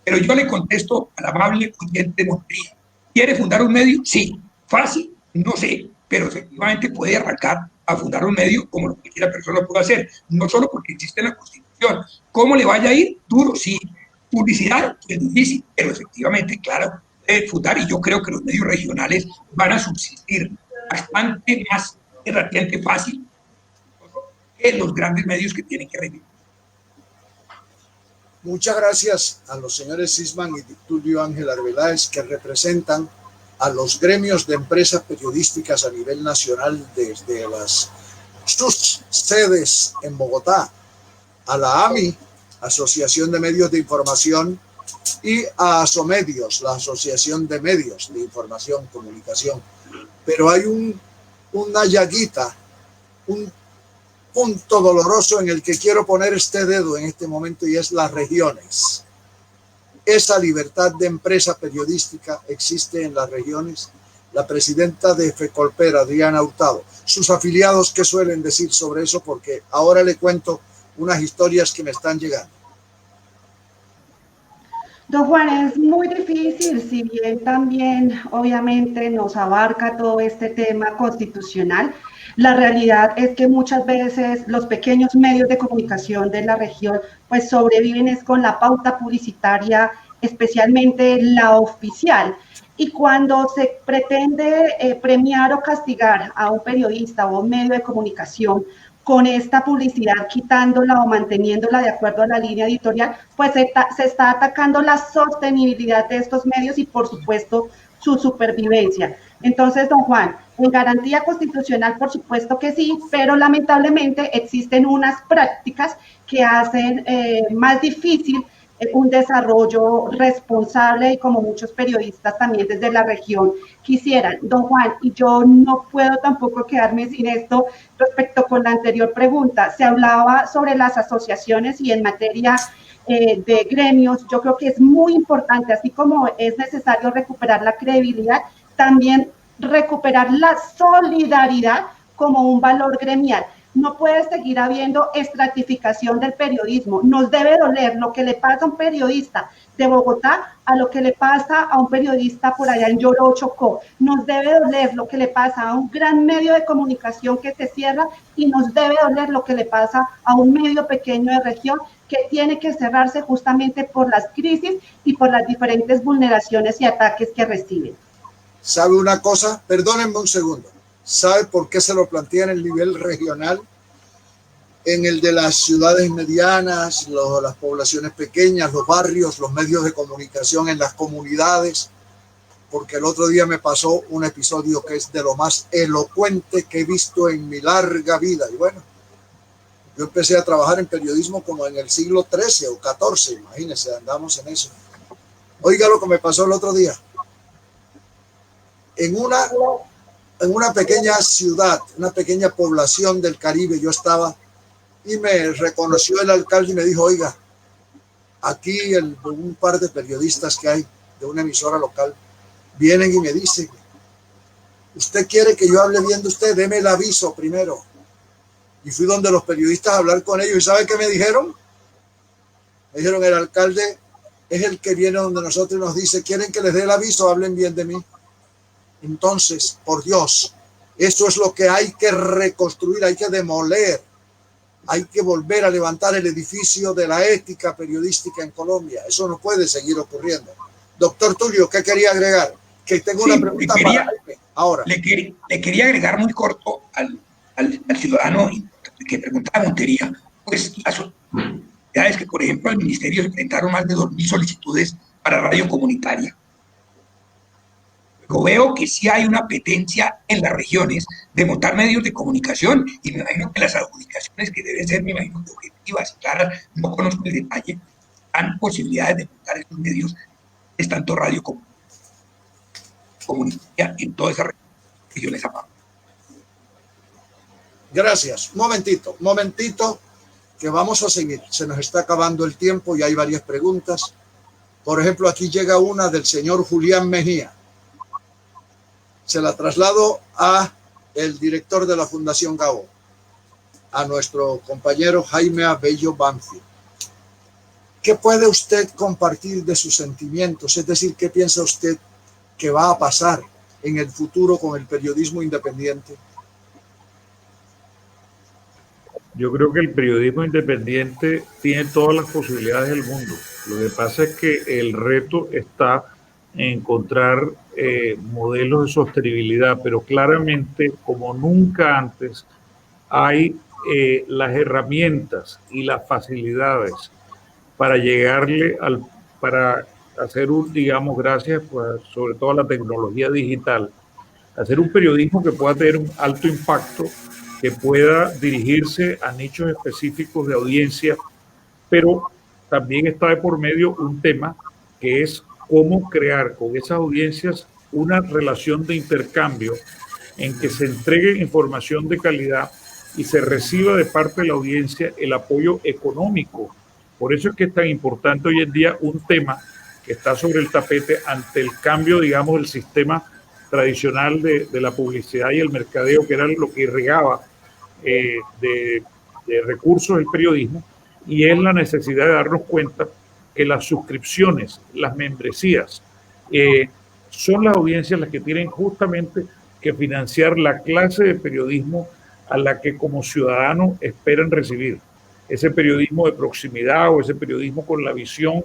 Pero yo le contesto al amable oyente de Montería. ¿Quiere fundar un medio? Sí. ¿Fácil? No sé, pero efectivamente puede arrancar a fundar un medio como lo que cualquiera persona puede hacer, no solo porque existe en la Constitución. ¿Cómo le vaya a ir? Duro, sí. Publicidad es difícil, pero efectivamente, claro, fundar, y yo creo que los medios regionales van a subsistir bastante más relativamente fácil que los grandes medios que tienen que revivir. Muchas gracias a los señores Sitzman y Tulio Ángel Arbeláez, que representan a los gremios de empresas periodísticas a nivel nacional desde sus sedes en Bogotá, a la AMI, Asociación de Medios de Información, y a ASOMedios, la Asociación de Medios de Información, Comunicación. Pero hay una llaguita, un punto doloroso en el que quiero poner este dedo en este momento, y es las regiones. Esa libertad de empresa periodística existe en las regiones. La presidenta de FECOLPER, Adriana Hurtado, sus afiliados, ¿qué suelen decir sobre eso? Porque ahora le cuento unas historias que me están llegando. Don Juan, es muy difícil, si bien también obviamente nos abarca todo este tema constitucional. La realidad es que muchas veces los pequeños medios de comunicación de la región pues sobreviven es con la pauta publicitaria, especialmente la oficial. Y cuando se pretende premiar o castigar a un periodista o un medio de comunicación con esta publicidad, quitándola o manteniéndola de acuerdo a la línea editorial, pues se está atacando la sostenibilidad de estos medios y, por supuesto, su supervivencia. Entonces, don Juan, en garantía constitucional, por supuesto que sí, pero lamentablemente existen unas prácticas que hacen más difícil un desarrollo responsable, y como muchos periodistas también desde la región quisieran. Don Juan, y yo no puedo tampoco quedarme sin esto respecto con la anterior pregunta. Se hablaba sobre las asociaciones y en materia de gremios, yo creo que es muy importante, así como es necesario recuperar la credibilidad, también recuperar la solidaridad como un valor gremial. No puede seguir habiendo estratificación del periodismo. Nos debe doler lo que le pasa a un periodista de Bogotá a lo que le pasa a un periodista por allá en Yoro, Chocó. Nos debe doler lo que le pasa a un gran medio de comunicación que se cierra y nos debe doler lo que le pasa a un medio pequeño de región que tiene que cerrarse justamente por las crisis y por las diferentes vulneraciones y ataques que reciben. ¿Sabe una cosa? Perdónenme un segundo. ¿Sabe por qué se lo plantea en el nivel regional? En el de las ciudades medianas, las poblaciones pequeñas, los barrios, los medios de comunicación en las comunidades, porque el otro día me pasó un episodio que es de lo más elocuente que he visto en mi larga vida. Y bueno, yo empecé a trabajar en periodismo como en el siglo XIII o XIV, imagínense, andamos en eso. Oiga lo que me pasó el otro día. En una pequeña ciudad, una pequeña población del Caribe, yo estaba y me reconoció el alcalde y me dijo, oiga, aquí un par de periodistas que hay de una emisora local vienen y me dicen, ¿usted quiere que yo hable bien de usted? Deme el aviso primero. Y fui donde los periodistas a hablar con ellos. ¿Y sabe qué me dijeron? Me dijeron, el alcalde es el que viene donde nosotros y nos dice, ¿quieren que les dé el aviso? Hablen bien de mí. Entonces, por Dios, eso es lo que hay que reconstruir, hay que demoler, hay que volver a levantar el edificio de la ética periodística en Colombia. Eso no puede seguir ocurriendo. Doctor Tulio, ¿qué quería agregar? Que tengo una pregunta para ahora. Le quería agregar muy corto al ciudadano que preguntaba Montería, pues las sociedades que, por ejemplo, al ministerio se presentaron más de 2.000 solicitudes para radio comunitaria. Yo veo que sí hay una apetencia en las regiones de montar medios de comunicación y me imagino que las adjudicaciones que deben ser, me imagino, objetivas y claras, no conozco el detalle, dan posibilidades de montar estos medios, es tanto radio como comunitaria en todas esas regiones. Gracias. Un momentito, que vamos a seguir. Se nos está acabando el tiempo y hay varias preguntas. Por ejemplo, aquí llega una del señor Julián Mejía. Se la traslado a el director de la Fundación Gabo, a nuestro compañero Jaime Abello Banfield. ¿Qué puede usted compartir de sus sentimientos? Es decir, ¿qué piensa usted que va a pasar en el futuro con el periodismo independiente? Yo creo que el periodismo independiente tiene todas las posibilidades del mundo. Lo que pasa es que el reto está en encontrar modelos de sostenibilidad, pero claramente, como nunca antes, hay las herramientas y las facilidades para llegarle para hacer digamos, gracias pues, sobre todo a la tecnología digital, hacer un periodismo que pueda tener un alto impacto, que pueda dirigirse a nichos específicos de audiencia, pero también está de por medio un tema que es cómo crear con esas audiencias una relación de intercambio en que se entregue información de calidad y se reciba de parte de la audiencia el apoyo económico. Por eso es que es tan importante hoy en día un tema que está sobre el tapete ante el cambio, digamos, del sistema tradicional de la publicidad y el mercadeo, que era lo que irrigaba de recursos del periodismo, y es la necesidad de darnos cuenta que las suscripciones, las membresías, son las audiencias las que tienen justamente que financiar la clase de periodismo a la que como ciudadanos esperan recibir. Ese periodismo de proximidad o ese periodismo con la visión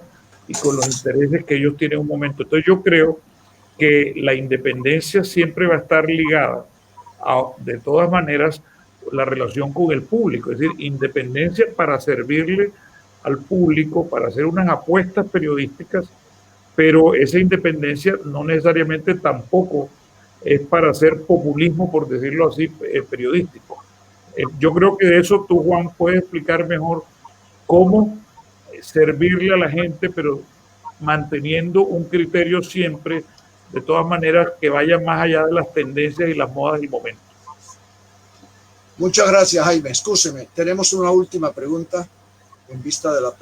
y con los intereses que ellos tienen en un momento. Entonces yo creo que la independencia siempre va a estar ligada a, de todas maneras, la relación con el público, es decir, independencia para servirle al público, para hacer unas apuestas periodísticas, pero esa independencia no necesariamente tampoco es para hacer populismo, por decirlo así, periodístico. Yo creo que de eso tú, Juan, puedes explicar mejor cómo servirle a la gente, pero manteniendo un criterio siempre, de todas maneras, que vaya más allá de las tendencias y las modas del momento. Muchas gracias, Jaime. Excúseme, tenemos una última pregunta en vista de la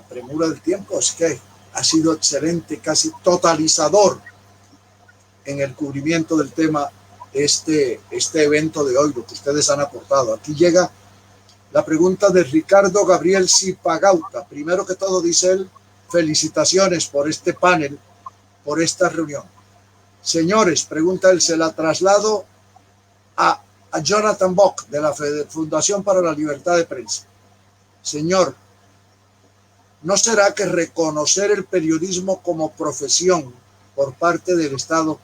premura del tiempo. Es que ha sido excelente, casi totalizador en el cubrimiento del tema este evento de hoy, lo que ustedes han aportado. Aquí llega La pregunta de Ricardo Gabriel Zipagauta. Primero que todo, dice él, felicitaciones por este panel, por esta reunión. Señores, pregunta él, se la traslado a Jonathan Bock, de la Fundación para la Libertad de Prensa. Señor, ¿no será que reconocer el periodismo como profesión por parte del Estado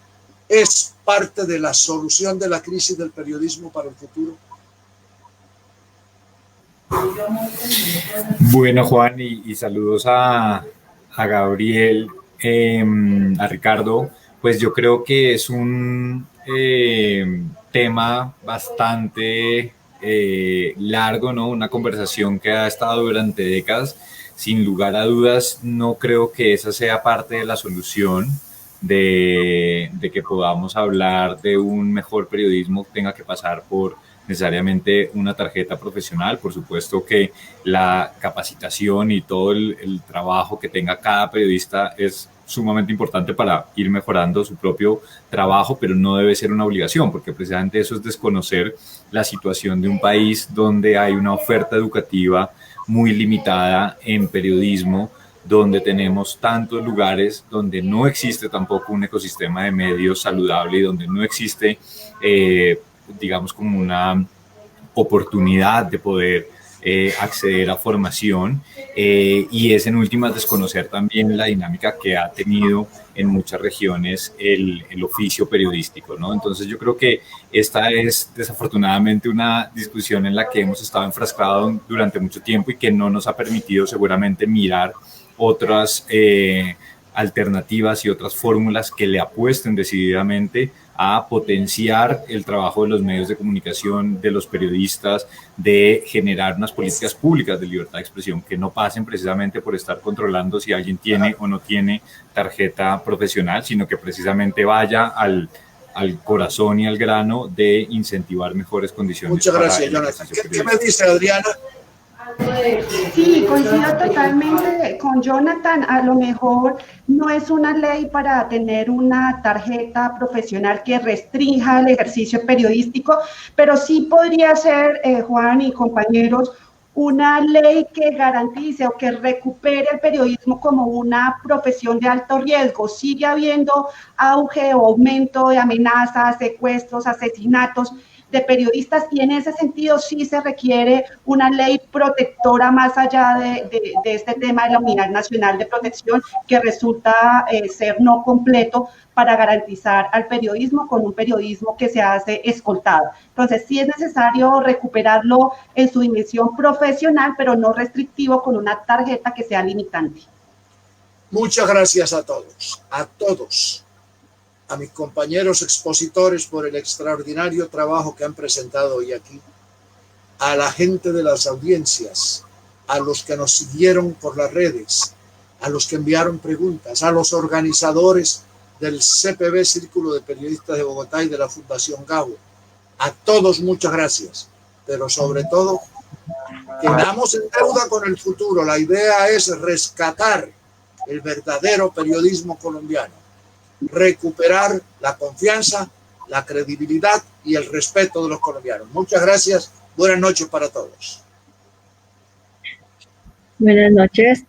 es parte de la solución de la crisis del periodismo para el futuro? Bueno, Juan, y saludos a Gabriel, a Ricardo. Pues yo creo que es un tema bastante largo, ¿no? Una conversación que ha estado durante décadas. Sin lugar a dudas, no creo que esa sea parte de la solución de que podamos hablar de un mejor periodismo tenga que pasar por necesariamente una tarjeta profesional. Por supuesto que la capacitación y todo el trabajo que tenga cada periodista es sumamente importante para ir mejorando su propio trabajo, pero no debe ser una obligación, porque precisamente eso es desconocer la situación de un país donde hay una oferta educativa muy limitada en periodismo, donde tenemos tantos lugares donde no existe tampoco un ecosistema de medios saludable y donde no existe, digamos, como una oportunidad de poder acceder a formación, y es en últimas desconocer también la dinámica que ha tenido en muchas regiones el oficio periodístico, ¿no? Entonces yo creo que esta es desafortunadamente una discusión en la que hemos estado enfrascados durante mucho tiempo y que no nos ha permitido seguramente mirar otras alternativas y otras fórmulas que le apuesten decididamente a potenciar el trabajo de los medios de comunicación, de los periodistas, de generar unas políticas públicas de libertad de expresión que no pasen precisamente por estar controlando si alguien tiene o no tiene tarjeta profesional, sino que precisamente vaya al corazón y al grano de incentivar mejores condiciones. Muchas gracias, Jonathan. ¿Qué me dice Adriana? Sí, coincido totalmente con Jonathan. A lo mejor no es una ley para tener una tarjeta profesional que restrinja el ejercicio periodístico, pero sí podría ser, Juan y compañeros, una ley que garantice o que recupere el periodismo como una profesión de alto riesgo. Sigue habiendo auge o aumento de amenazas, secuestros, asesinatos de periodistas, y en ese sentido sí se requiere una ley protectora más allá de este tema de la Unidad Nacional de Protección, que resulta ser no completo para garantizar al periodismo con un periodismo que se hace escoltado. Entonces sí es necesario recuperarlo en su dimensión profesional, pero no restrictivo con una tarjeta que sea limitante. Muchas gracias a todos, a mis compañeros expositores por el extraordinario trabajo que han presentado hoy aquí, a la gente de las audiencias, a los que nos siguieron por las redes, a los que enviaron preguntas, a los organizadores del CPB, Círculo de Periodistas de Bogotá, y de la Fundación Gabo. A todos muchas gracias, pero sobre todo quedamos en deuda con el futuro. La idea es rescatar el verdadero periodismo colombiano, recuperar la confianza, la credibilidad y el respeto de los colombianos. Muchas gracias. Buenas noches para todos. Buenas noches.